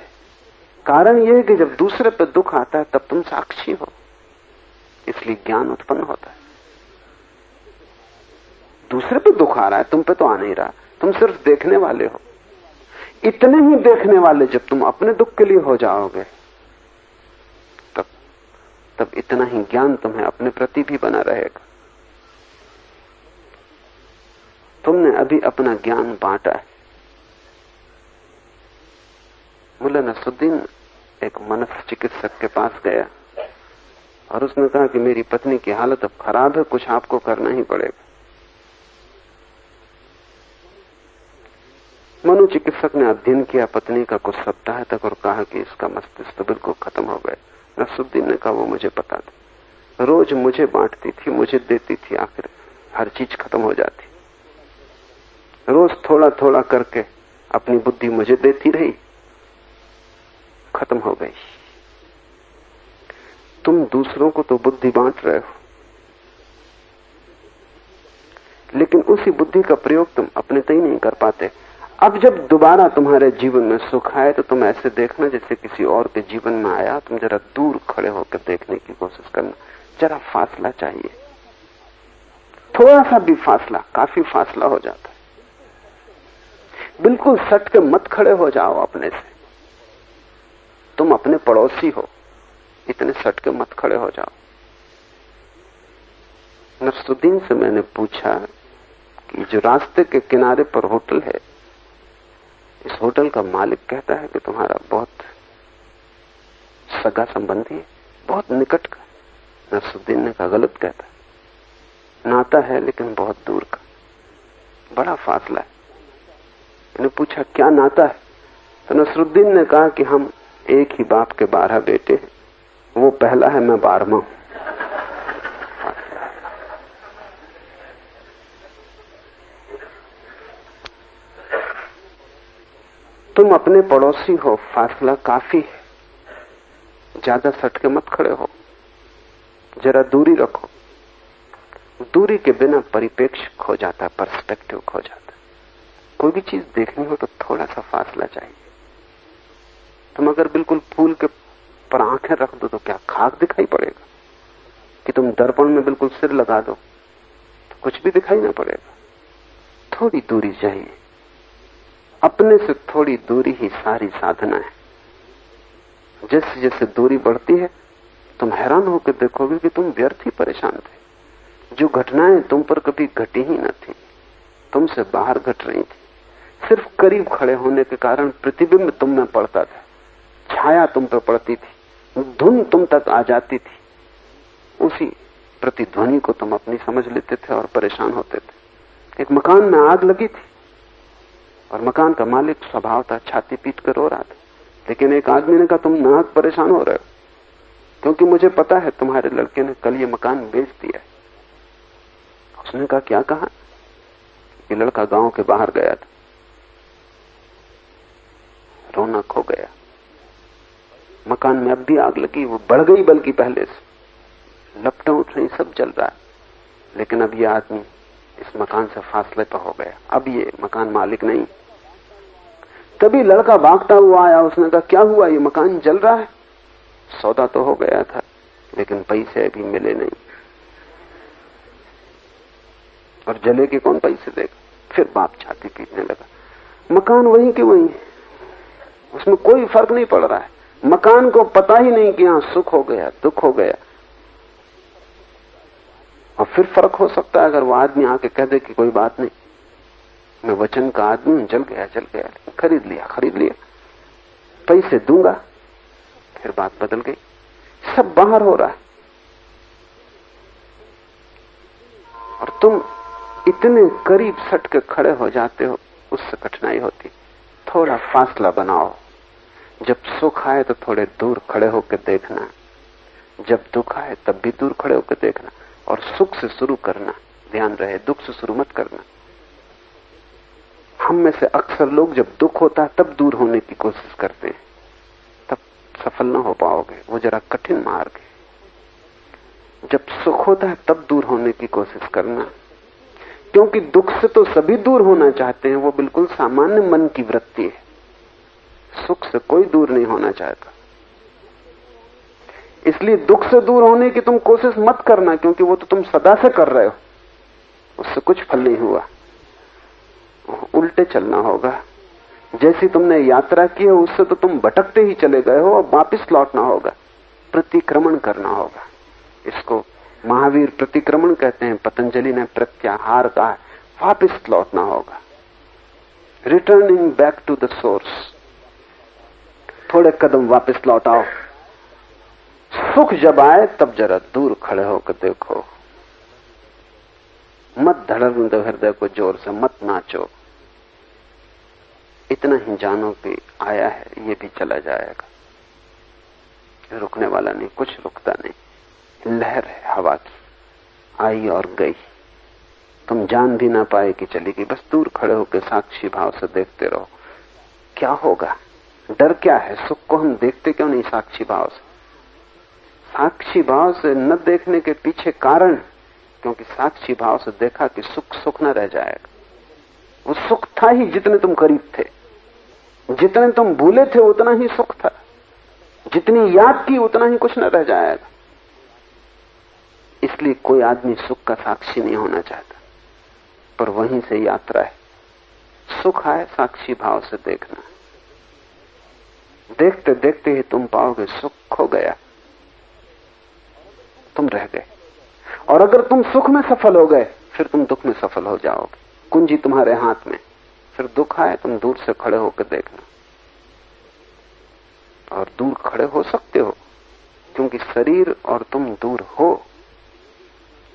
कारण यह है कि जब दूसरे पे दुख आता है तब तुम साक्षी हो, इसलिए ज्ञान उत्पन्न होता है। दूसरे पे दुख आ रहा है, तुम पे तो आ नहीं रहा, तुम सिर्फ देखने वाले हो। इतने ही देखने वाले जब तुम अपने दुख के लिए हो जाओगे, तब इतना ही ज्ञान तुम्हें अपने प्रति भी बना रहेगा। तुमने अभी अपना ज्ञान बांटा है। मुल्ला नसरुद्दीन एक मनोचिकित्सक के पास गया और उसने कहा कि मेरी पत्नी की हालत अब खराब है, कुछ आपको करना ही पड़ेगा। मनोचिकित्सक ने अध्ययन किया पत्नी का कुछ सप्ताह तक और कहा कि इसका मस्तिष्क तो बिल्कुल खत्म हो गया। नसरुद्दीन ने कहा वो मुझे पता था, रोज मुझे बांटती थी, मुझे देती थी, आखिर हर चीज खत्म हो जाती। रोज थोड़ा थोड़ा करके अपनी बुद्धि मुझे देती रही, खत्म हो गई। तुम दूसरों को तो बुद्धि बांट रहे हो, लेकिन उसी बुद्धि का प्रयोग तुम अपने तय नहीं कर पाते। अब जब दोबारा तुम्हारे जीवन में सुख आए तो तुम ऐसे देखना जैसे किसी और के जीवन में आया। तुम जरा दूर खड़े होकर देखने की कोशिश करना, जरा फासला चाहिए, थोड़ा सा भी फासला, काफी फासला हो जाता है। बिल्कुल सट के मत खड़े हो जाओ अपने से, तुम अपने पड़ोसी हो, इतने सट के मत खड़े हो जाओ। नसरुद्दीन से मैंने पूछा कि जो रास्ते के किनारे पर होटल है, इस होटल का मालिक कहता है कि तुम्हारा बहुत सगा संबंधी है, बहुत निकट का। नसरुद्दीन ने कहा गलत कहता है, नाता है लेकिन बहुत दूर का, बड़ा फासला है। मैंने पूछा क्या नाता है, तो नसरुद्दीन ने कहा कि हम एक ही बाप के 12 बेटे हैं, वो पहला है, मैं 12वां हूं। तुम अपने पड़ोसी हो, फासला काफी है, ज्यादा सटके मत खड़े हो, जरा दूरी रखो। दूरी के बिना परिपेक्ष खो जाता है, पर्सपेक्टिव खो जाता है। कोई भी चीज देखनी हो तो थोड़ा सा फासला चाहिए। तुम अगर बिल्कुल फूल के पर आंखें रख दो तो क्या खाक दिखाई पड़ेगा? कि तुम दर्पण में बिल्कुल सिर लगा दो तो कुछ भी दिखाई ना पड़ेगा। थोड़ी दूरी चाहिए, अपने से थोड़ी दूरी ही सारी साधना है। जैसे जैसे दूरी बढ़ती है तुम हैरान होकर देखोगे कि तुम व्यर्थ ही परेशान थे। जो घटनाएं तुम पर कभी घटी ही न थी, तुमसे बाहर घट रही थी। सिर्फ करीब खड़े होने के कारण प्रतिबिंब तुम में पड़ता था, छाया तुम पर पड़ती थी, धुन तुम तक आ जाती थी। उसी प्रतिध्वनि को तुम अपनी समझ लेते थे और परेशान होते थे। एक मकान में आग लगी थी और मकान का मालिक स्वभाव था छाती पीट कर रो रहा था, लेकिन एक आदमी ने कहा तुम नाहक परेशान हो रहे हो, क्योंकि मुझे पता है तुम्हारे लड़के ने कल ये मकान बेच दिया है। उसने कहा क्या कहा? ये लड़का गांव के बाहर गया था, रौनक हो गया, मकान में अब भी आग लगी, वो बढ़ गई बल्कि पहले से, लपटें उठ रही, सब जल रहा है। लेकिन अब ये आदमी इस मकान से फासले पर हो गया, अब ये मकान मालिक नहीं। तभी लड़का भागता हुआ आया, उसने कहा क्या हुआ, ये मकान जल रहा है? सौदा तो हो गया था लेकिन पैसे अभी मिले नहीं, और जले के कौन पैसे देगा? फिर बाप छाती पीटने लगा। मकान वहीं के वहीं है, उसमें कोई फर्क नहीं पड़ रहा है। मकान को पता ही नहीं कि यहां सुख हो गया, दुख हो गया। और फिर फर्क हो सकता है अगर वो आदमी आके कह दे कि कोई बात नहीं, मैं वचन का आदमी हूं, जल गया जल गया, खरीद लिया, पैसे दूंगा। फिर बात बदल गई, सब बाहर हो रहा है और तुम इतने करीब सट के खड़े हो जाते हो, उससे कठिनाई होती। थोड़ा फासला बनाओ। जब सुख आए तो थोड़े दूर खड़े होकर देखना, जब दुख आए तब भी दूर खड़े होकर देखना, और सुख से शुरू करना, ध्यान रहे दुख से शुरू मत करना। हम में से अक्सर लोग जब दुख होता है तब दूर होने की कोशिश करते हैं, तब सफल ना हो पाओगे, वो जरा कठिन मार्ग है। जब सुख होता है तब दूर होने की कोशिश करना, क्योंकि दुख से तो सभी दूर होना चाहते हैं, वो बिल्कुल सामान्य मन की वृत्ति है। सुख से कोई दूर नहीं होना चाहता, इसलिए दुख से दूर होने की तुम कोशिश मत करना, क्योंकि वो तो तुम सदा से कर रहे हो, उससे कुछ फल नहीं हुआ। उल्टे चलना होगा। जैसी तुमने यात्रा की है उससे तो तुम भटकते ही चले गए हो, और वापस लौटना होगा, प्रतिक्रमण करना होगा। इसको महावीर प्रतिक्रमण कहते हैं, पतंजलि ने प्रत्याहार कहा है। वापस लौटना होगा, returning back to the source. थोड़े कदम वापस लौटाओ। सुख जब आए तब जरा दूर खड़े होकर देखो, मत धड़कन दो हृदय को जोर से, मत नाचो। इतना ही जानो कि आया है, ये भी चला जाएगा, रुकने वाला नहीं, कुछ रुकता नहीं। लहर है हवा की, आई और गई, तुम जान भी ना पाए कि चली गई। बस दूर खड़े होकर साक्षी भाव से देखते रहो, क्या होगा। डर क्या है? सुख को हम देखते क्यों नहीं साक्षी भाव से? साक्षी भाव से न देखने के पीछे कारण, क्योंकि साक्षी भाव से देखा कि सुख सुख न रह जाएगा। वो सुख था ही जितने तुम करीब थे, जितने तुम भूले थे उतना ही सुख था, जितनी याद की उतना ही कुछ न रह जाएगा। इसलिए कोई आदमी सुख का साक्षी नहीं होना चाहता, पर वहीं से यात्रा है। सुख आए साक्षी भाव से देखना, देखते देखते ही तुम पाओगे सुख खो गया, तुम रह गए। और अगर तुम सुख में सफल हो गए फिर तुम दुख में सफल हो जाओगे। कुंजी तुम्हारे हाथ में, फिर दुख आए तुम दूर से खड़े होकर देखना। और दूर खड़े हो सकते हो क्योंकि शरीर और तुम दूर हो।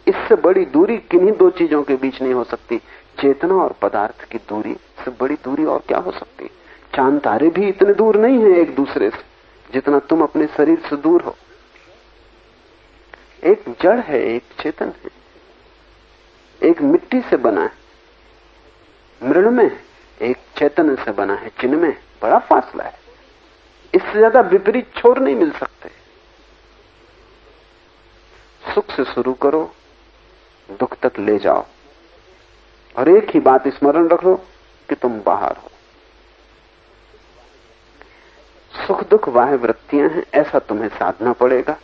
इससे बड़ी दूरी किन्हीं दो चीजों के बीच नहीं हो सकती। चेतना और पदार्थ की दूरी से बड़ी दूरी और क्या हो सकती? चांद तारे भी इतने दूर नहीं है एक दूसरे से जितना तुम अपने शरीर से दूर हो। एक जड़ है, एक चेतन है, एक मिट्टी से बना है मृण्मय, एक चैतन्य से बना है चिन्मय। बड़ा फासला है, इससे ज्यादा विपरीत छोर नहीं मिल सकते। सुख से शुरू करो, दुख तक ले जाओ, और एक ही बात स्मरण रखो कि तुम बाहर हो। सुख दुख बाह्य वृत्तियां हैं, ऐसा तुम्हें साधना पड़ेगा,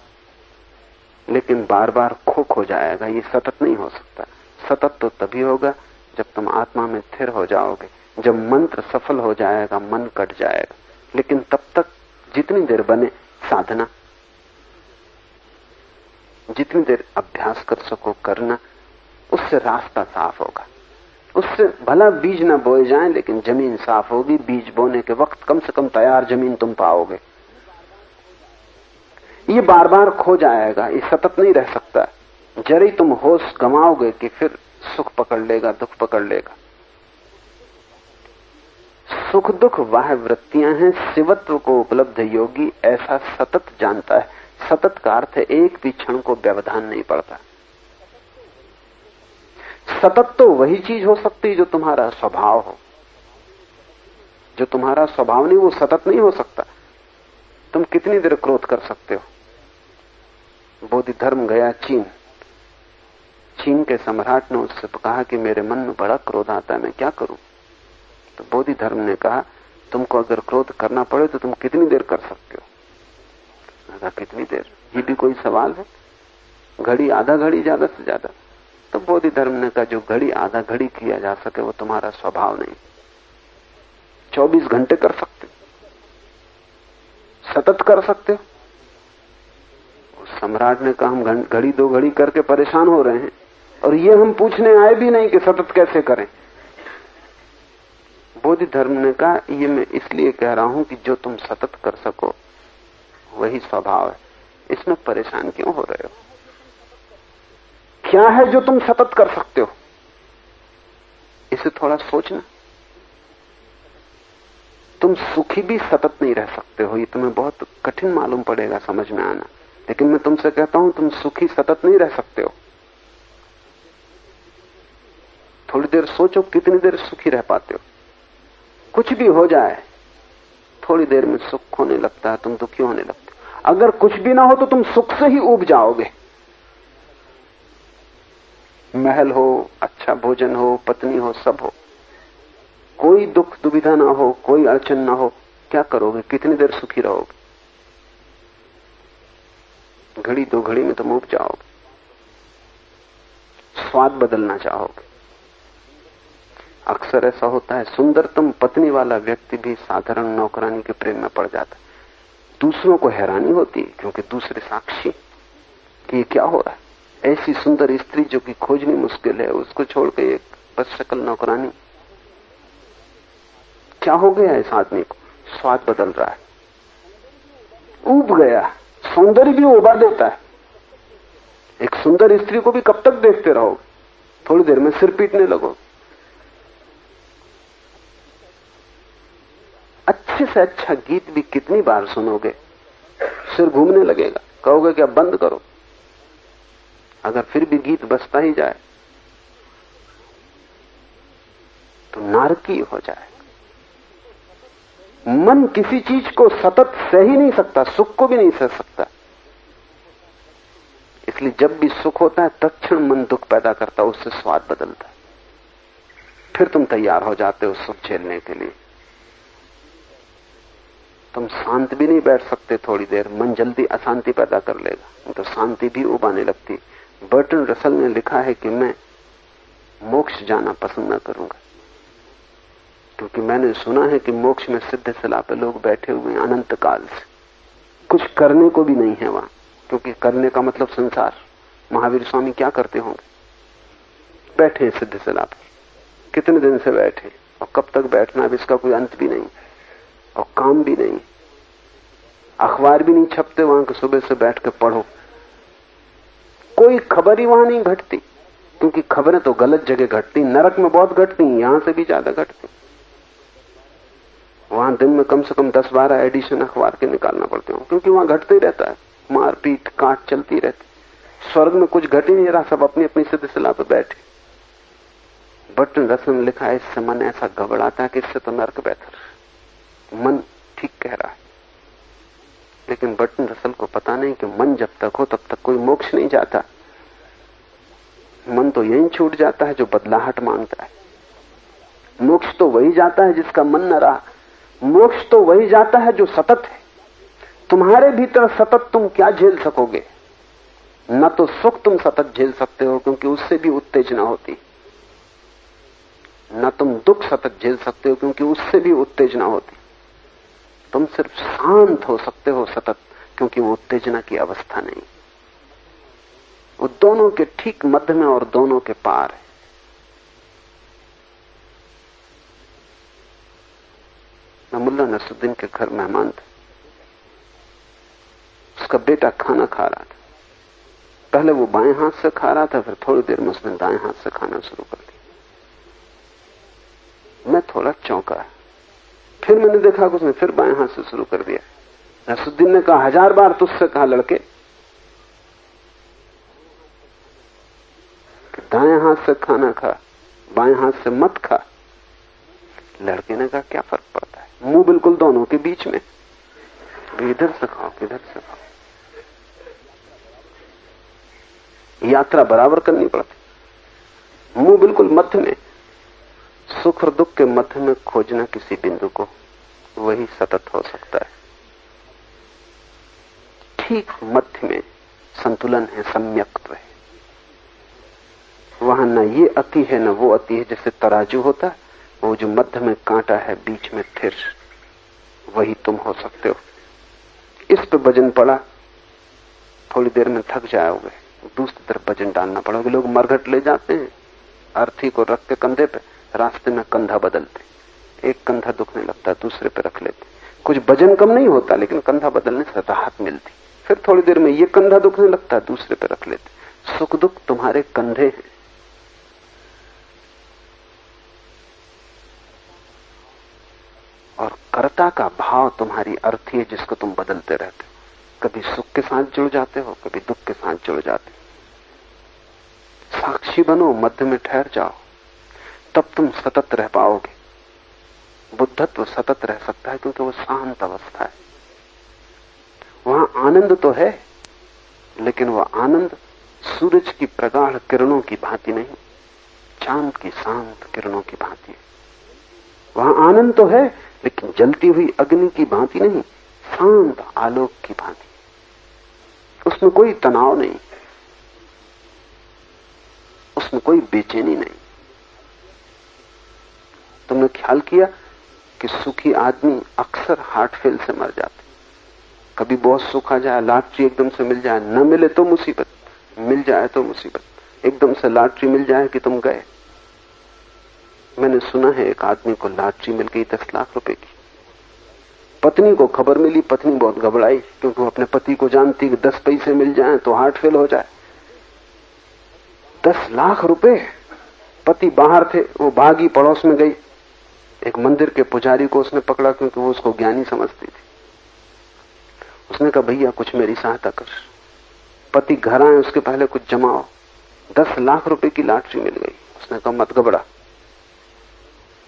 लेकिन बार बार खो जाएगा, ये सतत नहीं हो सकता। सतत तो तभी होगा जब तुम आत्मा में स्थिर हो जाओगे, जब मंत्र सफल हो जाएगा, मन कट जाएगा। लेकिन तब तक जितनी देर बने साधना, जितनी देर अभ्यास कर सको करना, उससे रास्ता साफ होगा। उससे भला बीज ना बोए जाएं, लेकिन जमीन साफ होगी। बीज बोने के वक्त कम से कम तैयार जमीन तुम पाओगे। ये बार बार खो जाएगा, ये सतत नहीं रह सकता। जरी तुम होश गंवाओगे कि फिर सुख पकड़ लेगा, दुख पकड़ लेगा। सुख दुख वाह वृत्तियां हैं। शिवत्व को उपलब्ध योगी ऐसा सतत जानता है। सतत का अर्थ है एक भी क्षण को व्यवधान नहीं पड़ता। सतत तो वही चीज हो सकती है जो तुम्हारा स्वभाव हो। जो तुम्हारा स्वभाव नहीं वो सतत नहीं हो सकता। तुम कितनी देर क्रोध कर सकते हो? बोधि धर्म गया चीन के सम्राट ने उससे कहा कि मेरे मन में बड़ा क्रोध आता है, मैं क्या करूं? तो बोधि धर्म ने कहा तुमको अगर क्रोध करना पड़े तो तुम कितनी देर कर सकते हो? मैं कहा कितनी देर? ये भी कोई सवाल है? घड़ी आधा घड़ी ज्यादा से ज्यादा। तो बोधि धर्म ने कहा जो घड़ी आधा घड़ी किया जा सके वो तुम्हारा स्वभाव नहीं। 24 घंटे कर सकते हो, सतत कर सकते हो। सम्राट ने कहा हम घड़ी दो घड़ी करके परेशान हो रहे हैं और ये हम पूछने आए भी नहीं कि सतत कैसे करें। बोधि धर्म ने कहा ये मैं इसलिए कह रहा हूं कि जो तुम सतत कर सको वही स्वभाव है, इसमें परेशान क्यों हो रहे हो? क्या है जो तुम सतत कर सकते हो? इसे थोड़ा सोचना। तुम सुखी भी सतत नहीं रह सकते हो, ये तुम्हें बहुत कठिन मालूम पड़ेगा समझ में आना, लेकिन मैं तुमसे कहता हूं तुम सुखी सतत नहीं रह सकते हो। थोड़ी देर सोचो कितनी देर सुखी रह पाते हो। कुछ भी हो जाए थोड़ी देर में सुख होने लगता है, तुम दुखी होने लगते हो। अगर कुछ भी ना हो तो तुम सुख से ही उब जाओगे। महल हो, अच्छा भोजन हो, पत्नी हो, सब हो, कोई दुख दुविधा ना हो, कोई अड़चन ना हो, क्या करोगे? कितनी देर सुखी रहोगे? घड़ी दो घड़ी में तुम उब जाओगे, स्वाद बदलना चाहोगे। अक्सर ऐसा होता है, सुंदरतम पत्नी वाला व्यक्ति भी साधारण नौकरानी के प्रेम में पड़ जाता है। दूसरों को हैरानी होती है क्योंकि दूसरे साक्षी कि ये क्या हो रहा है। ऐसी सुंदर स्त्री जो कि खोजनी मुश्किल है, उसको छोड़ के एक बदशक्ल नौकरानी, क्या हो गया इस आदमी को? स्वाद बदल रहा है, ऊब गया। सौंदर्य भी उबा देता है। एक सुंदर स्त्री को भी कब तक देखते रहोगे? थोड़ी देर में सिर पीटने लगोगे। अच्छे से अच्छा गीत भी कितनी बार सुनोगे? सिर घूमने लगेगा, कहोगे कि अब बंद करो। अगर फिर भी गीत बजता ही जाए तो नारकीय हो जाएगा। मन किसी चीज को सतत सह ही नहीं सकता, सुख को भी नहीं सह सकता। इसलिए जब भी सुख होता है तत्क्षण मन दुख पैदा करता है, उससे स्वाद बदलता है। फिर तुम तैयार हो जाते हो सुख झेलने के लिए। तुम शांत भी नहीं बैठ सकते थोड़ी देर, मन जल्दी अशांति पैदा कर लेगा, तो शांति भी उबाने लगती। बर्टन रसल ने लिखा है कि मैं मोक्ष जाना पसंद न करूंगा, क्योंकि मैंने सुना है कि मोक्ष में सिद्ध शिला पे लोग बैठे हुए हैं अनंत काल से, कुछ करने को भी नहीं है वहां, क्योंकि करने का मतलब संसार, महावीर स्वामी क्या करते होंगे? बैठे सिद्ध सलाह पर, कितने दिन से बैठे, और कब तक बैठना, अब इसका कोई अंत भी नहीं और काम भी नहीं, अखबार भी नहीं छपते वहां के, सुबह से बैठ के पढ़ो, कोई खबर ही वहां नहीं घटती, क्योंकि खबरें तो गलत जगह घटती, नरक में बहुत घटती, यहां से भी ज्यादा घटती। वहां दिन में कम से कम 10-12 एडिशन अखबार के निकालना पड़ते हो, क्योंकि वहां घटते ही रहता है, मारपीट काट चलती रहती। स्वर्ग में कुछ घट ही नहीं रहा, सब अपनी अपनी सिद्ध सलाह पर बैठे। बर्टन रसल ने लिखा है, इससे मन ऐसा घबराता है कि इससे तो नरक बेहतर। मन ठीक कह रहा है, लेकिन बर्टन रसल को पता नहीं कि मन जब तक हो तब तक कोई मोक्ष नहीं जाता। मन तो यहीं छूट जाता है जो बदलाहट मांगता है। मोक्ष तो वही जाता है जिसका मन न रहा, मोक्ष तो वही जाता है जो सतत है। तुम्हारे भीतर सतत तुम क्या झेल सकोगे? न तो सुख तुम सतत झेल सकते हो, क्योंकि उससे भी उत्तेजना होती, न तुम दुख सतत झेल सकते हो, क्योंकि उससे भी उत्तेजना होती। तुम सिर्फ शांत हो सकते हो सतत, क्योंकि वो उत्तेजना की अवस्था नहीं। वो दोनों के ठीक मध्य में और दोनों के पार है। मैं मुल्ला नसरुद्दीन के घर मेहमान था, उसका बेटा खाना खा रहा था। पहले वो बाएं हाथ से खा रहा था, फिर थोड़ी देर में उसने दाएं हाथ से खाना शुरू कर दिया। मैं थोड़ा चौंका, फिर मैंने देखा कि उसने फिर बाएं हाथ से शुरू कर दिया। नसरुद्दीन ने कहा, 1000 बार तुझसे कहा लड़के कि दाएं हाथ से खाना खा, बाएं हाथ से मत खा। लड़के ने कहा, क्या फर्क पड़ता है, मुंह बिल्कुल दोनों के बीच में, इधर से खाओ किधर से खाओ, यात्रा बराबर करनी पड़ती। मुंह बिल्कुल मध्य में, सुख और दुख के मध्य में खोजना किसी बिंदु को, वही सतत हो सकता है। ठीक मध्य में संतुलन है, सम्यक्त्व है। वहां न ये अति है न वो अति है। जैसे तराजू होता है, वो जो मध्य में कांटा है बीच में थिर, वही तुम हो सकते हो। इस पे वजन पड़ा, थोड़ी देर में थक जाओगे, दूसरी तरफ वजन डालना पड़ेगा। लोग मरघट ले जाते हैं, अर्थी को रख के कंधे पे, रास्ते में कंधा बदलते, एक कंधा दुखने लगता है दूसरे पे रख लेते। कुछ वजन कम नहीं होता, लेकिन कंधा बदलने से राहत मिलती। फिर थोड़ी देर में ये कंधा दुखने लगता है, दूसरे पे रख लेते। सुख दुख तुम्हारे कंधे हैं। और कर्ता का भाव तुम्हारी अर्थी है, जिसको तुम बदलते रहते हो। कभी सुख के साथ जुड़ जाते हो, कभी दुख के साथ जुड़ जाते हो। साक्षी बनो, मध्य में ठहर जाओ, तब तुम सतत रह पाओगे। बुद्धत्व सतत रह सकता है, क्योंकि वो शांत अवस्था है। वहां आनंद तो है, लेकिन वह आनंद सूरज की प्रगाढ़ किरणों की भांति नहीं, चांद की शांत किरणों की भांति है। वहां आनंद तो है, लेकिन जलती हुई अग्नि की भांति नहीं, शांत आलोक की भांति। उसमें कोई तनाव नहीं, उसमें कोई बेचैनी नहीं। तुमने ख्याल किया कि सुखी आदमी अक्सर हार्ट फेल से मर जाते। कभी बहुत सुख आ जाए, लॉटरी एकदम से मिल जाए, न मिले तो मुसीबत, मिल जाए तो मुसीबत। एकदम से लॉटरी मिल जाए कि तुम गए। मैंने सुना है एक आदमी को लॉटरी मिल गई 10 लाख रुपए की। पत्नी को खबर मिली, पत्नी बहुत घबराई, क्योंकि वो अपने पति को जानती कि 10 पैसे मिल जाएं तो हार्ट फेल हो जाए। 10 लाख रुपए। पति बाहर थे, वो भागी, पड़ोस में गई, एक मंदिर के पुजारी को उसने पकड़ा, क्योंकि वो उसको ज्ञानी समझती थी। उसने कहा, भैया कुछ मेरी सहायता कर, पति घर आए उसके पहले कुछ जमाओ, 10 लाख रुपए की लॉटरी मिल गई। उसने कहा, मत घबरा,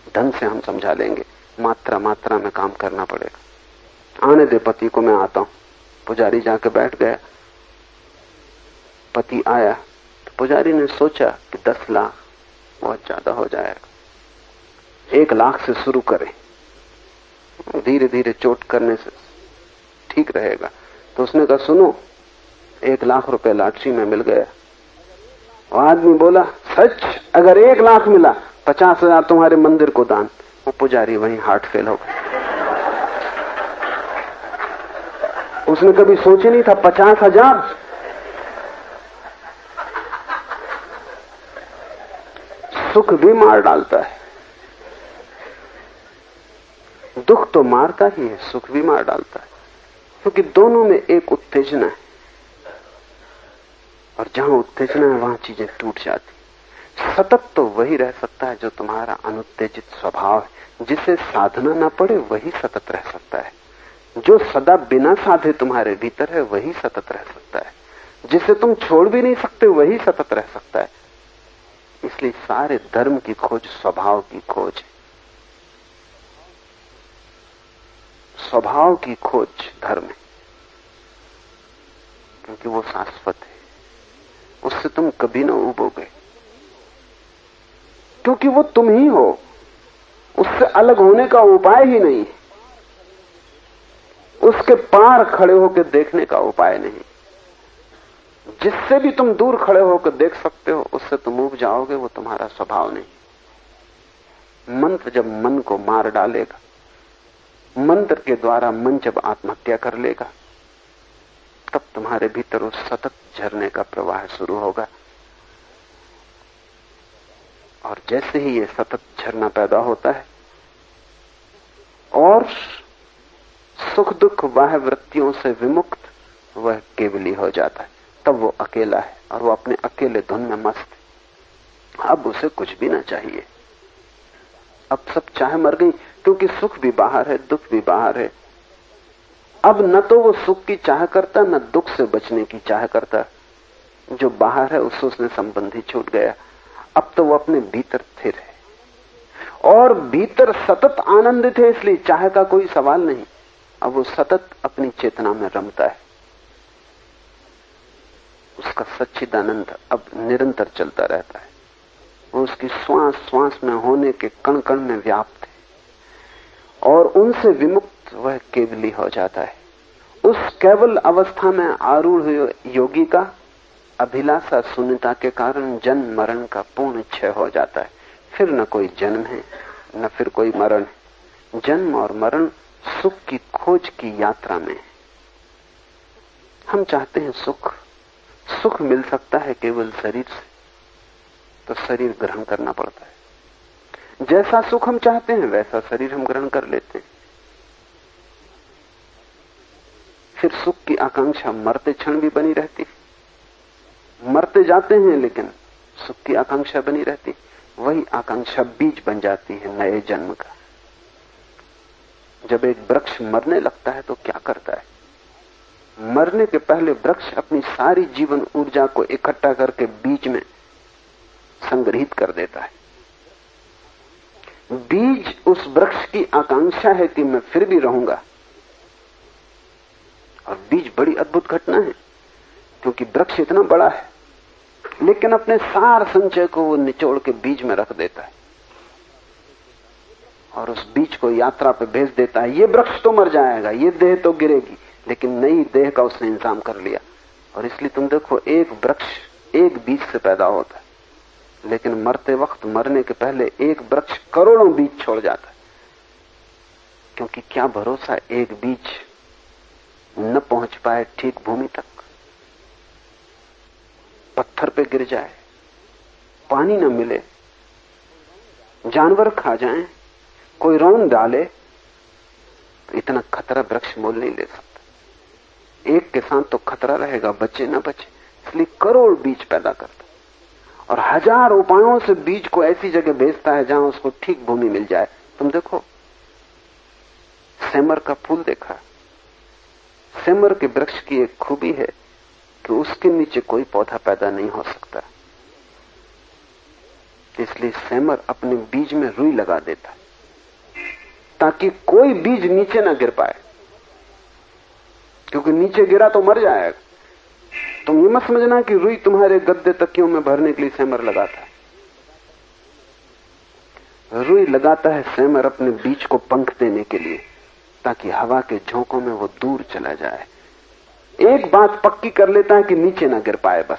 ढंग से हम समझा लेंगे, मात्रा मात्रा में काम करना पड़ेगा, आने दे पति को, मैं आता हूं। पुजारी जाके बैठ गया। पति आया तो पुजारी ने सोचा कि 10 लाख बहुत ज्यादा हो जाएगा, 1 लाख से शुरू करें, धीरे धीरे चोट करने से ठीक रहेगा। तो उसने कहा, सुनो, 1 लाख रुपए लॉटरी में मिल गया। और आदमी बोला, सच? अगर 1 लाख मिला, 50,000 तुम्हारे मंदिर को दान। वो पुजारी वहीं हार्ट फेल हो गया। उसने कभी सोचे नहीं था 50,000। सुख भी मार डालता है। दुख तो मारता ही है, सुख भी मार डालता है, क्योंकि दोनों में एक उत्तेजना है, और जहां उत्तेजना है वहां चीजें टूट जाती। सतत तो वही रह सकता है जो तुम्हारा अनुत्तेजित स्वभाव है, जिसे साधना ना पड़े वही सतत रह सकता है। जो सदा बिना साधे तुम्हारे भीतर है वही सतत रह सकता है, जिसे तुम छोड़ भी नहीं सकते वही सतत रह सकता है। इसलिए सारे धर्म की खोज स्वभाव की खोज है। स्वभाव की खोज धर्म है, क्योंकि वो शाश्वत है, उससे तुम कभी ना उबोगे, क्योंकि वो तुम ही हो, उससे अलग होने का उपाय ही नहीं, उसके पार खड़े होकर देखने का उपाय नहीं। जिससे भी तुम दूर खड़े होकर देख सकते हो उससे तुम उब जाओगे, वो तुम्हारा स्वभाव नहीं। मंत्र जब मन को मार डालेगा, मंत्र के द्वारा मन जब आत्महत्या कर लेगा, तब तुम्हारे भीतर उस सतत झरने का प्रवाह शुरू होगा। और जैसे ही ये सतत झरना पैदा होता है और सुख दुख वाह वृत्तियों से विमुक्त, वह केवली हो जाता है। तब वो अकेला है और वो अपने अकेले धुन में मस्त है। अब उसे कुछ भी ना चाहिए, अब सब चाह मर गई, क्योंकि सुख भी बाहर है, दुख भी बाहर है। अब न तो वो सुख की चाह करता, न दुख से बचने की चाह करता। जो बाहर है उससे उसने संबंध ही छूट गया। अब तो वो अपने भीतर स्थिर है और भीतर सतत आनंदित है, इसलिए चाह का कोई सवाल नहीं। अब वो सतत अपनी चेतना में रमता है, उसका सच्चिदानंद अब निरंतर चलता रहता है। वो उसकी श्वास श्वास में होने के कण कण में व्याप्त है और उनसे विमुक्त वह केवली हो जाता है। उस केवल अवस्था में आरूढ़ हुए योगी का अभिलाषा शून्यता के कारण जन्म मरण का पूर्ण क्षय हो जाता है। फिर न कोई जन्म है, न फिर कोई मरण है। जन्म और मरण सुख की खोज की यात्रा में। हम चाहते हैं सुख, सुख मिल सकता है केवल शरीर से, तो शरीर ग्रहण करना पड़ता है। जैसा सुख हम चाहते हैं वैसा शरीर हम ग्रहण कर लेते हैं। फिर सुख की आकांक्षा मरते क्षण भी बनी रहती है। मरते जाते हैं लेकिन सुख की आकांक्षा बनी रहती। वही आकांक्षा बीज बन जाती है नए जन्म का। जब एक वृक्ष मरने लगता है तो क्या करता है? मरने के पहले वृक्ष अपनी सारी जीवन ऊर्जा को इकट्ठा करके बीज में संग्रहित कर देता है। बीज उस वृक्ष की आकांक्षा है कि मैं फिर भी रहूंगा। और बीज बड़ी अद्भुत घटना है, क्योंकि वृक्ष इतना बड़ा है लेकिन अपने सार संचय को वो निचोड़ के बीज में रख देता है और उस बीज को यात्रा पे भेज देता है। ये वृक्ष तो मर जाएगा, ये देह तो गिरेगी, लेकिन नई देह का उसने इंतजाम कर लिया। और इसलिए तुम देखो, एक वृक्ष एक बीज से पैदा होता है, लेकिन मरते वक्त, मरने के पहले एक वृक्ष करोड़ों बीज छोड़ जाता है। क्योंकि क्या भरोसा एक बीज न पहुंच पाए ठीक भूमि तक, पत्थर पे गिर जाए, पानी न मिले, जानवर खा जाएं, कोई रौंद डाले, तो इतना खतरा वृक्ष मोल नहीं ले सकता। एक के साथ तो खतरा रहेगा, बचे न बचे, इसलिए करोड़ बीज पैदा करता और हजार उपायों से बीज को ऐसी जगह भेजता है जहां उसको ठीक भूमि मिल जाए। तुम देखो, सेमर का फूल देखा। सेमर के वृक्ष की एक खूबी है कि उसके नीचे कोई पौधा पैदा नहीं हो सकता, इसलिए सेमर अपने बीज में रुई लगा देता है ताकि कोई बीज नीचे ना गिर पाए, क्योंकि नीचे गिरा तो मर जाएगा। तुम ये मत समझना कि रुई तुम्हारे गद्दे तकियों में भरने के लिए सेमर लगाता है। रुई लगाता है सेमर अपने बीज को पंख देने के लिए, ताकि हवा के झोंकों में वो दूर चला जाए। एक बात पक्की कर लेता है कि नीचे ना गिर पाए, बस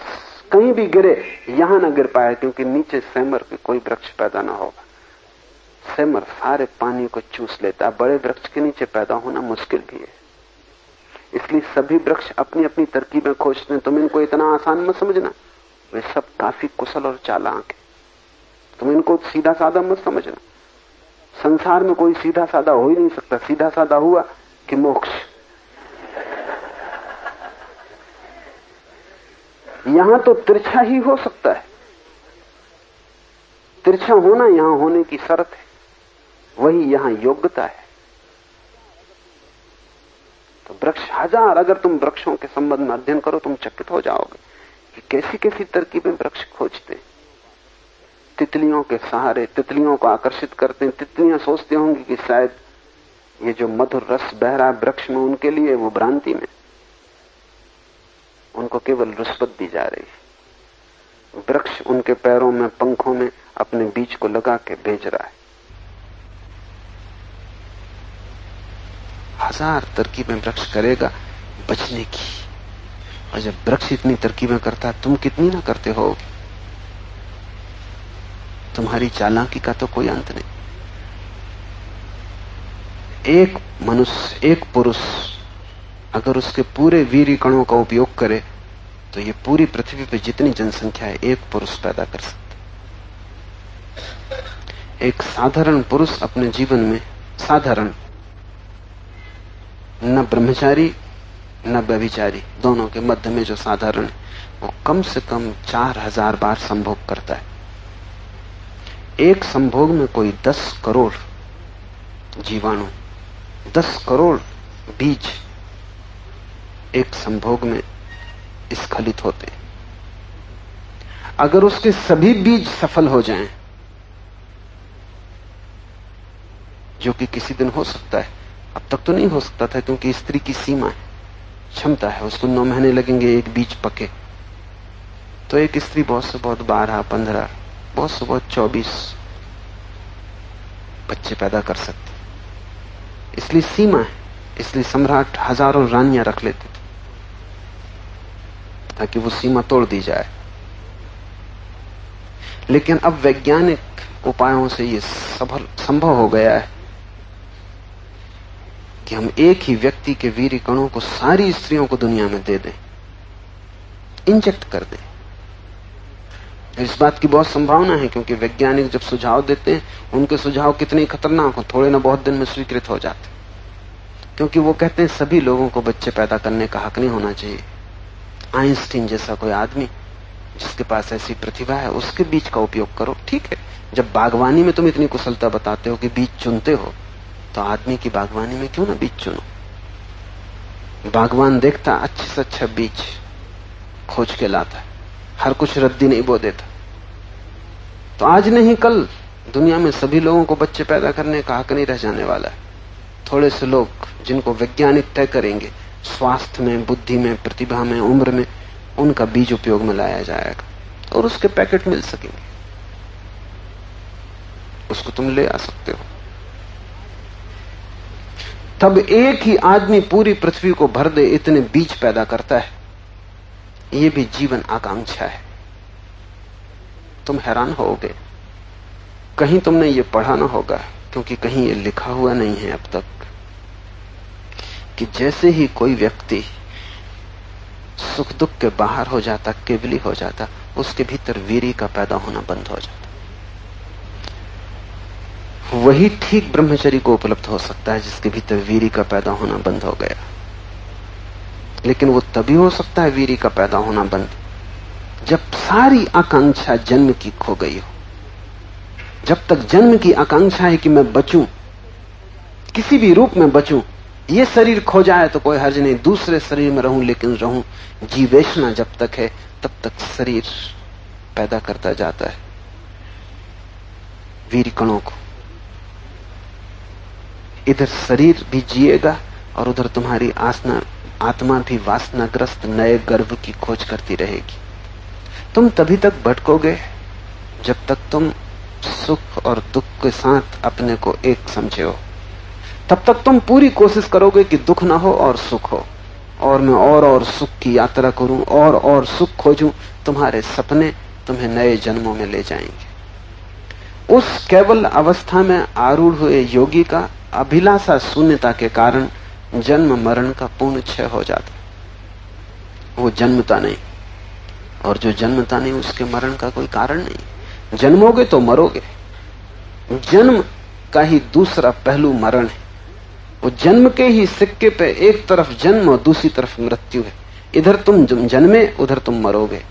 कहीं भी गिरे यहां ना गिर पाए, क्योंकि नीचे सेमर के कोई वृक्ष पैदा ना होगा। सेमर सारे पानी को चूस लेता है। बड़े वृक्ष के नीचे पैदा होना मुश्किल भी है, इसलिए सभी वृक्ष अपनी अपनी तरकीबें खोजते हैं। तुम इनको इतना आसान मत समझना, वे सब काफी कुशल और चालाक हैं। तुम इनको सीधा साधा मत समझना। संसार में कोई सीधा साधा हो ही नहीं सकता। सीधा साधा हुआ कि मोक्ष। यहां तो तिरछा ही हो सकता है। तिरछा होना यहां होने की शर्त है, वही यहां योग्यता है। तो वृक्ष हजार, अगर तुम वृक्षों के संबंध में अध्ययन करो तुम चकित हो जाओगे कि कैसी कैसी तरकीबें वृक्ष खोजते हैं। तितलियों के सहारे तितलियों को आकर्षित करते हैं। तितलियां सोचती होंगी कि शायद ये जो मधुर रस बह रहा है वृक्ष में उनके लिए, वो भ्रांति में, उनको केवल रुष्पत दी जा रही है। वृक्ष उनके पैरों में, पंखों में अपने बीज को लगा के भेज रहा है। हजार तरकीबें वृक्ष करेगा बचने की, और जब वृक्ष इतनी तरकीबें करता है तुम कितनी ना करते हो। तुम्हारी चालाकी का तो कोई अंत नहीं। एक मनुष्य, एक पुरुष अगर उसके पूरे वीर्य कणों का उपयोग करे तो ये पूरी पृथ्वी पर जितनी जनसंख्या है एक पुरुष पैदा कर सकता। एक साधारण पुरुष अपने जीवन में, साधारण, न ब्रह्मचारी न व्यभिचारी, दोनों के मध्य में जो साधारण है, वो कम से कम 4000 बार संभोग करता है। एक संभोग में कोई 10 करोड़ जीवाणु, 10 करोड़ बीज एक संभोग में स्खलित होते हैं। अगर उसके सभी बीज सफल हो जाएं, जो कि किसी दिन हो सकता है, अब तक तो नहीं हो सकता था क्योंकि स्त्री की सीमा है, क्षमता है, उसको 9 महीने लगेंगे एक बीज पके, तो एक स्त्री बहुत से बहुत 12, 15, बहुत से बहुत 24 बच्चे पैदा कर सकती। इसलिए सीमा है, इसलिए सम्राट हजारों रानियां रख लेते थे ताकि वो सीमा तोड़ दी जाए। लेकिन अब वैज्ञानिक उपायों से ये संभव हो गया है कि हम एक ही व्यक्ति के वीर्य कणों को सारी स्त्रियों को दुनिया में दे दें, इंजेक्ट कर दें। इस बात की बहुत संभावना है क्योंकि वैज्ञानिक जब सुझाव देते हैं उनके सुझाव कितने खतरनाक हो, थोड़े ना बहुत दिन में स्वीकृत हो जाते, क्योंकि वो कहते हैं सभी लोगों को बच्चे पैदा करने का हक नहीं होना चाहिए। आइंस्टीन जैसा कोई आदमी जिसके पास ऐसी प्रतिभा है उसके बीज का उपयोग करो, ठीक है। जब बागवानी में तुम इतनी कुशलता बताते हो कि बीज चुनते हो, तो आदमी की बागवानी में क्यों ना बीज चुनो। बागवान देखता अच्छे से अच्छा बीज खोज के लाता है, हर कुछ रद्दी नहीं बो देता। तो आज नहीं कल दुनिया में सभी लोगों को बच्चे पैदा करने का हक नहीं रह जाने वाला है। थोड़े से लोग जिनको वैज्ञानिक तय करेंगे, स्वास्थ्य में, बुद्धि में, प्रतिभा में, उम्र में, उनका बीज उपयोग में लाया जाएगा और उसके पैकेट मिल सकेंगे, उसको तुम ले आ सकते हो। तब एक ही आदमी पूरी पृथ्वी को भर दे इतने बीज पैदा करता है। यह भी जीवन आकांक्षा है। तुम हैरान होगे, कहीं तुमने ये पढ़ा ना होगा क्योंकि कहीं ये लिखा हुआ नहीं है अब तक, कि जैसे ही कोई व्यक्ति सुख दुख के बाहर हो जाता, केवली हो जाता, उसके भीतर वीर्य का पैदा होना बंद हो जाता। वही ठीक ब्रह्मचर्य को उपलब्ध हो सकता है जिसके भीतर वीर्य का पैदा होना बंद हो गया। लेकिन वो तभी हो सकता है वीर्य का पैदा होना बंद जब सारी आकांक्षा जन्म की खो गई हो। जब तक जन्म की आकांक्षा है कि मैं बचूं, किसी भी रूप में बचूं, ये शरीर खो जाए तो कोई हर्ज नहीं, दूसरे शरीर में रहूं लेकिन रहूं, जीवेशना जब तक है तब तक शरीर पैदा करता जाता है वीर्य कणों को। इधर शरीर भी जिएगा और उधर तुम्हारी आत्मा भी वासनाग्रस्त नए गर्भ की खोज करती रहेगी। तुम तभी तक भटकोगे जब तक तुम सुख और दुख के साथ अपने को एक समझे हो। तब तक तुम पूरी कोशिश करोगे कि दुख ना हो और सुख हो, और मैं और सुख की यात्रा करूं और सुख खोजूं। तुम्हारे सपने तुम्हें नए जन्मों में ले जाएंगे। उस केवल अवस्था में आरूढ़ हुए योगी का अभिलाषा शून्यता के कारण जन्म मरण का पूर्ण क्षय हो जाता। वो जन्मता नहीं, और जो जन्मता नहीं उसके मरण का कोई कारण नहीं। जन्मोगे तो मरोगे। जन्म का ही दूसरा पहलू मरण है। वो जन्म के ही सिक्के पे एक तरफ जन्म और दूसरी तरफ मृत्यु है। इधर तुम जन्मे, उधर तुम मरोगे।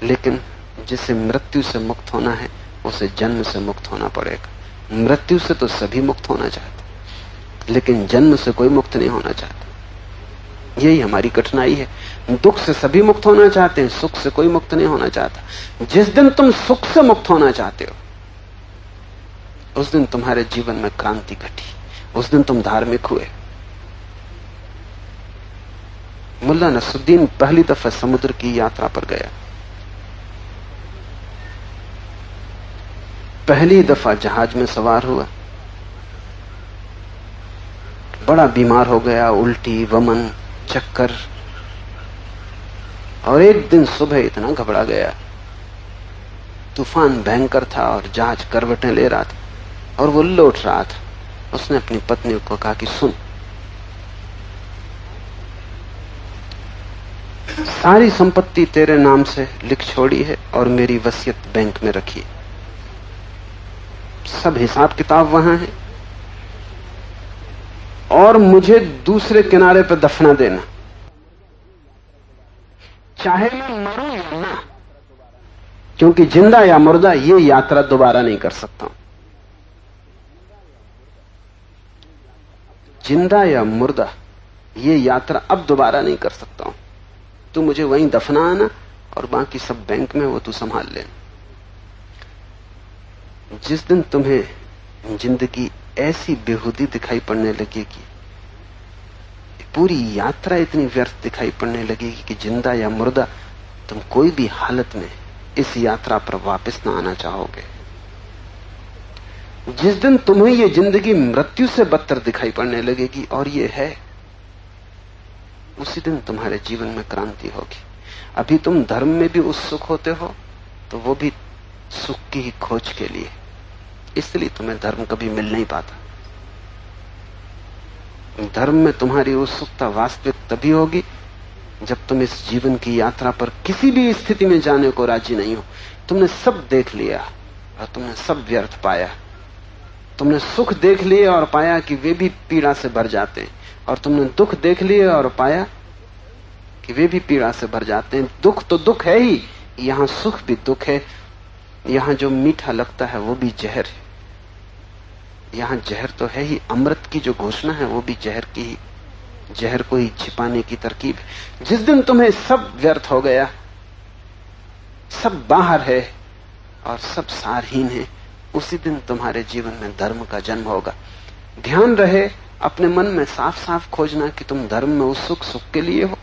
लेकिन जिसे मृत्यु से मुक्त होना है उसे जन्म से मुक्त होना पड़ेगा। मृत्यु से तो सभी मुक्त होना चाहते, लेकिन जन्म से कोई मुक्त नहीं होना चाहता। यही हमारी कठिनाई है। दुख से सभी मुक्त होना चाहते हैं, सुख से कोई मुक्त नहीं होना चाहता। जिस दिन तुम सुख से मुक्त होना चाहते हो उस दिन तुम्हारे जीवन में क्रांति घटी, उस दिन तुम धार्मिक हुए। मुल्ला नसरुद्दीन पहली दफा समुद्र की यात्रा पर गया, पहली दफा जहाज में सवार हुआ, बड़ा बीमार हो गया, उल्टी, वमन, चक्कर। और एक दिन सुबह इतना घबरा गया, तूफान भयंकर था और जहाज करवटें ले रहा था और वो लौट रहा था। उसने अपनी पत्नी को कहा कि सुन, सारी संपत्ति तेरे नाम से लिख छोड़ी है और मेरी वसीयत बैंक में रखी है। सब हिसाब किताब वहां है और मुझे दूसरे किनारे पर दफना देना, चाहे मैं मरूं या ना, क्योंकि जिंदा या मुर्दा ये यात्रा दोबारा नहीं कर सकता हूं। जिंदा या मुर्दा ये यात्रा अब दोबारा नहीं कर सकता हूं। तू मुझे वहीं दफना आना और बाकी सब बैंक में वो तू संभाल लेना। जिस दिन तुम्हें जिंदगी ऐसी बेहूदी दिखाई पड़ने लगेगी, पूरी यात्रा इतनी व्यर्थ दिखाई पड़ने लगेगी कि जिंदा या मुर्दा तुम कोई भी हालत में इस यात्रा पर वापस ना आना चाहोगे। जिस दिन तुम्हें ये जिंदगी मृत्यु से बदतर दिखाई पड़ने लगेगी, और ये है, उसी दिन तुम्हारे जीवन में क्रांति होगी। अभी तुम धर्म में भी उत्सुक होते हो तो वो भी सुख की ही खोज के लिए, इसलिए तुम्हें धर्म कभी मिल नहीं पाता। धर्म में तुम्हारी उत्सुकता वास्तविक तभी होगी जब तुम इस जीवन की यात्रा पर किसी भी स्थिति में जाने को राजी नहीं हो। तुमने सब देख लिया और तुमने सब व्यर्थ पाया। तुमने सुख देख लिए और पाया कि वे भी पीड़ा से भर जाते हैं, और तुमने दुख देख लिए और पाया कि वे भी पीड़ा से भर जाते हैं। दुख तो दुख है ही, यहां सुख भी दुख है। यहां जो मीठा लगता है वो भी जहर है। यहां जहर तो है ही, अमृत की जो घोषणा है वो भी जहर की ही, जहर को ही छिपाने की तरकीब है। जिस दिन तुम्हें सब व्यर्थ हो गया, सब बाहर है और सब सारहीन है, उसी दिन तुम्हारे जीवन में धर्म का जन्म होगा। ध्यान रहे, अपने मन में साफ साफ खोजना कि तुम धर्म में उत्सुक सुख के लिए हो,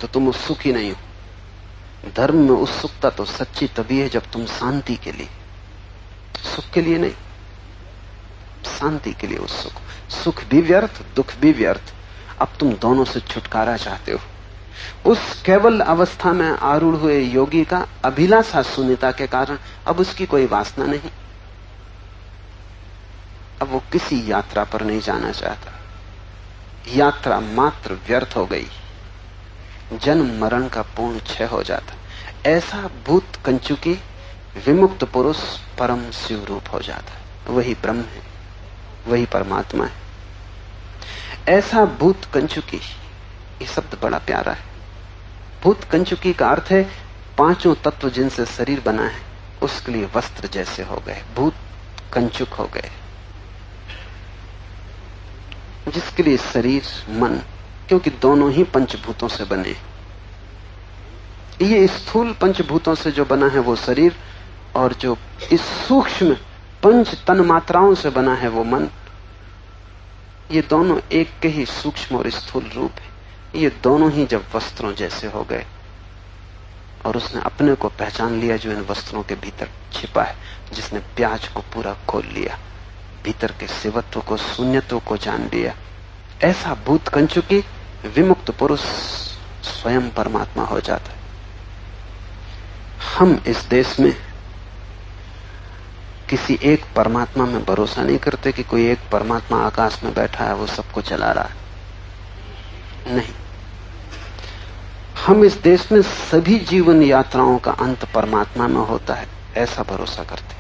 तो तुम उत्सुक ही नहीं हो। धर्म में उत्सुकता तो सच्ची तभी है जब तुम शांति के लिए, सुख के लिए नहीं, शांति के लिए उत्सुक हो। सुख भी व्यर्थ, दुख भी व्यर्थ, अब तुम दोनों से छुटकारा चाहते हो। उस केवल अवस्था में आरूढ़ हुए योगी का अभिलाषा शून्यता के कारण अब उसकी कोई वासना नहीं। अब वो किसी यात्रा पर नहीं जाना चाहता। यात्रा मात्र व्यर्थ हो गई, जन्म मरण का पूर्ण क्षय हो जाता। ऐसा भूत कंचुकी विमुक्त पुरुष परम शिव रूप हो जाता है। वही ब्रह्म है, वही परमात्मा है। ऐसा भूत कंचुकी, ये शब्द बड़ा प्यारा है। भूत कंचुकी का अर्थ है पांचों तत्व जिनसे शरीर बना है उसके लिए वस्त्र जैसे हो गए, भूत कंचुक हो गए। जिसके लिए शरीर मन, क्योंकि दोनों ही पंचभूतों से बने। ये स्थूल पंचभूतों से जो बना है वो शरीर, और जो इस सूक्ष्म पंच तन मात्राओं से बना है वो मन। ये दोनों एक के ही सूक्ष्म और स्थूल रूप है। ये दोनों ही जब वस्त्रों जैसे हो गए और उसने अपने को पहचान लिया जो इन वस्त्रों के भीतर छिपा है, जिसने प्याज को पूरा खोल लिया, भीतर के शिवत्व को, शून्यत्व को जान लिया, ऐसा भूत कंचुकी विमुक्त पुरुष स्वयं परमात्मा हो जाता है। हम इस देश में किसी एक परमात्मा में भरोसा नहीं करते कि कोई एक परमात्मा आकाश में बैठा है वो सबको चला रहा है। नहीं, हम इस देश में सभी जीवन यात्राओं का अंत परमात्मा में होता है ऐसा भरोसा करते हैं।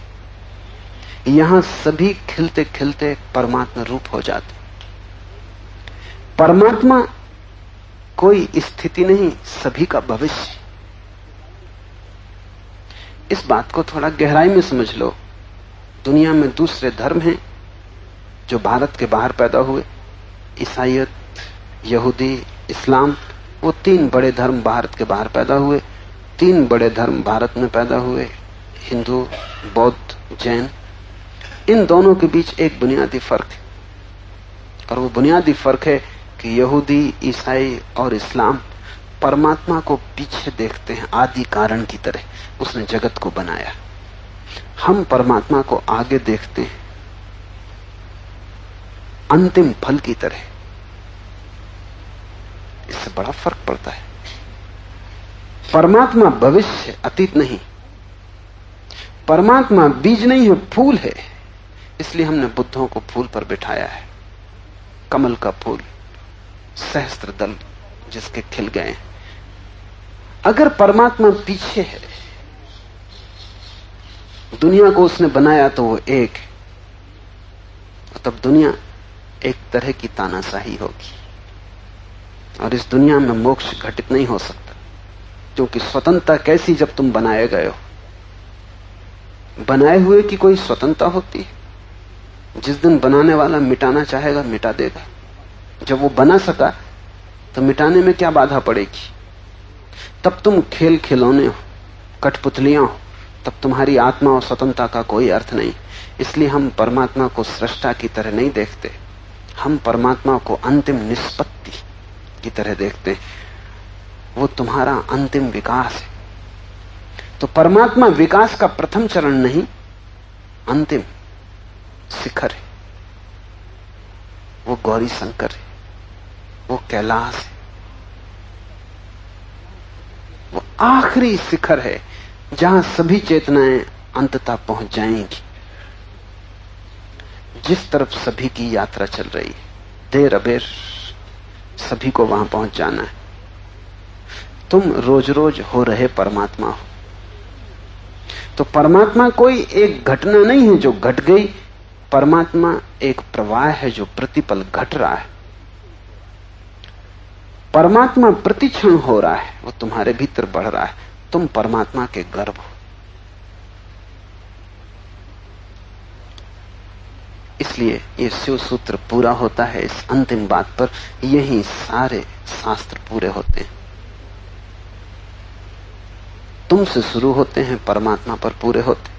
यहां सभी खिलते खिलते परमात्मा रूप हो जाते। परमात्मा कोई स्थिति नहीं, सभी का भविष्य। इस बात को थोड़ा गहराई में समझ लो। दुनिया में दूसरे धर्म हैं जो भारत के बाहर पैदा हुए, ईसाईयत, यहूदी, इस्लाम। वो 3 बड़े धर्म भारत के बाहर पैदा हुए। 3 बड़े धर्म भारत में पैदा हुए, हिंदू, बौद्ध, जैन। इन दोनों के बीच एक बुनियादी फर्क है, और वो बुनियादी फर्क है कि यहूदी, ईसाई और इस्लाम परमात्मा को पीछे देखते हैं आदि कारण की तरह, उसने जगत को बनाया। हम परमात्मा को आगे देखते हैं अंतिम फल की तरह। इससे बड़ा फर्क पड़ता है। परमात्मा भविष्य, अतीत नहीं। परमात्मा बीज नहीं है, फूल है। इसलिए हमने बुद्धों को फूल पर बिठाया है। कमल का फूल, सहस्त्र दल जिसके खिल गए। अगर परमात्मा पीछे है, दुनिया को उसने बनाया तो वो एक है, तब दुनिया एक तरह की तानाशाही होगी। और इस दुनिया में मोक्ष घटित नहीं हो सकता, क्योंकि स्वतंत्रता कैसी जब तुम बनाए गए हो। बनाए हुए की कोई स्वतंत्रता होती है? जिस दिन बनाने वाला मिटाना चाहेगा मिटा देगा। जब वो बना सका तो मिटाने में क्या बाधा पड़ेगी? तब तुम खेल खिलौने हो, कठपुतलियां हो, तब तुम्हारी आत्मा और स्वतंत्रता का कोई अर्थ नहीं। इसलिए हम परमात्मा को सृष्टा की तरह नहीं देखते, हम परमात्मा को अंतिम निष्पत्ति की तरह देखते। वो तुम्हारा अंतिम विकास है। तो परमात्मा विकास का प्रथम चरण नहीं, अंतिम शिखर है। वो गौरी शंकर है, वो कैलाश है, वो आखिरी शिखर है जहां सभी चेतनाएं अंततः पहुंच जाएंगी। जिस तरफ सभी की यात्रा चल रही है, देर अबेर सभी को वहां पहुंच जाना है। तुम रोज रोज हो रहे परमात्मा हो। तो परमात्मा कोई एक घटना नहीं है जो घट गई। परमात्मा एक प्रवाह है जो प्रतिपल घट रहा है। परमात्मा प्रतिक्षण हो रहा है, वो तुम्हारे भीतर बढ़ रहा है। तुम परमात्मा के गर्भ हो। इसलिए ये शिव सूत्र पूरा होता है इस अंतिम बात पर। यही सारे शास्त्र पूरे होते हैं। तुमसे शुरू होते हैं, परमात्मा पर पूरे होते।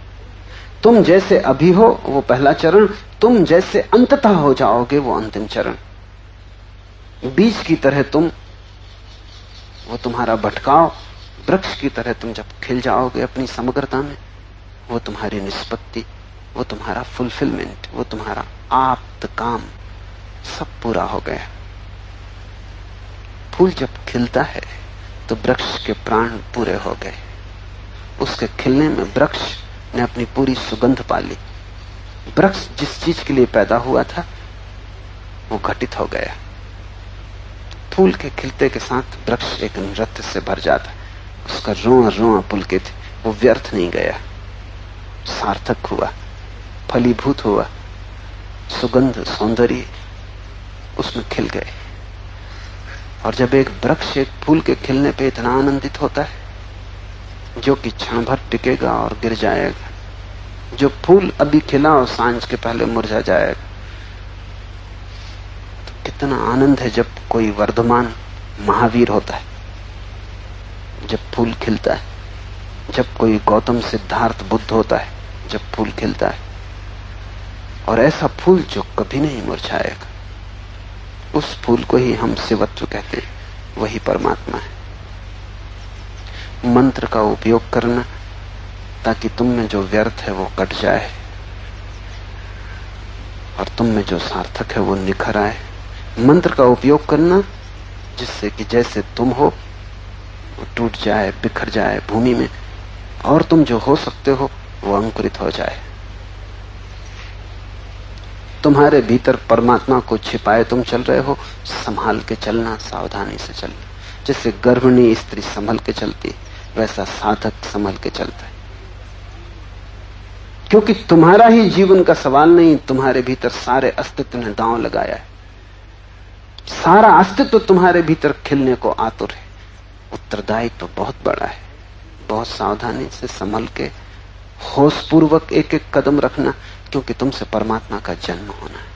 तुम जैसे अभी हो वो पहला चरण, तुम जैसे अंततः हो जाओगे वो अंतिम चरण। बीज की तरह तुम, वो तुम्हारा भटकाव। वृक्ष की तरह तुम जब खिल जाओगे अपनी समग्रता में, वो तुम्हारी निष्पत्ति, वो तुम्हारा फुलफिलमेंट, वो तुम्हारा आप्त काम सब पूरा हो गया। फूल जब खिलता है तो वृक्ष के प्राण पूरे हो गए। उसके खिलने में वृक्ष ने अपनी पूरी सुगंध पाली। वृक्ष जिस चीज के लिए पैदा हुआ था वो घटित हो गया। फूल के खिलते के साथ वृक्ष एक नृत्य से भर जाता। उसका रोआ रोआ पुलकित, वो व्यर्थ नहीं गया, सार्थक हुआ, फलीभूत हुआ। सुगंध, सौंदर्य उसमें खिल गए। और जब एक वृक्ष एक फूल के खिलने पे इतना आनंदित होता है जो कि क्षण भर टिकेगा और गिर जाएगा, जो फूल अभी खिला और सांझ के पहले मुरझा जाएगा, तो कितना आनंद है जब कोई वर्धमान महावीर होता है, जब फूल खिलता है। जब कोई गौतम सिद्धार्थ बुद्ध होता है, जब फूल खिलता है। और ऐसा फूल जो कभी नहीं मुरझाएगा, उस फूल को ही हम शिवत्व कहते हैं। वही परमात्मा है। मंत्र का उपयोग करना ताकि तुम में जो व्यर्थ है वो कट जाए और तुम में जो सार्थक है वो निखर आए। मंत्र का उपयोग करना जिससे कि जैसे तुम हो वो टूट जाए, बिखर जाए भूमि में, और तुम जो हो सकते हो वो अंकुरित हो जाए। तुम्हारे भीतर परमात्मा को छिपाए तुम चल रहे हो, संभाल के चलना, सावधानी से चलना। जैसे गर्भिणी स्त्री संभल के चलती, वैसा साधक संभल के चलता है। क्योंकि तुम्हारा ही जीवन का सवाल नहीं, तुम्हारे भीतर सारे अस्तित्व ने दांव लगाया है। सारा अस्तित्व तुम्हारे भीतर खिलने को आतुर है। उत्तरदायित्व तो बहुत बड़ा है। बहुत सावधानी से संभल के होशपूर्वक एक एक कदम रखना, क्योंकि तुमसे परमात्मा का जन्म होना है।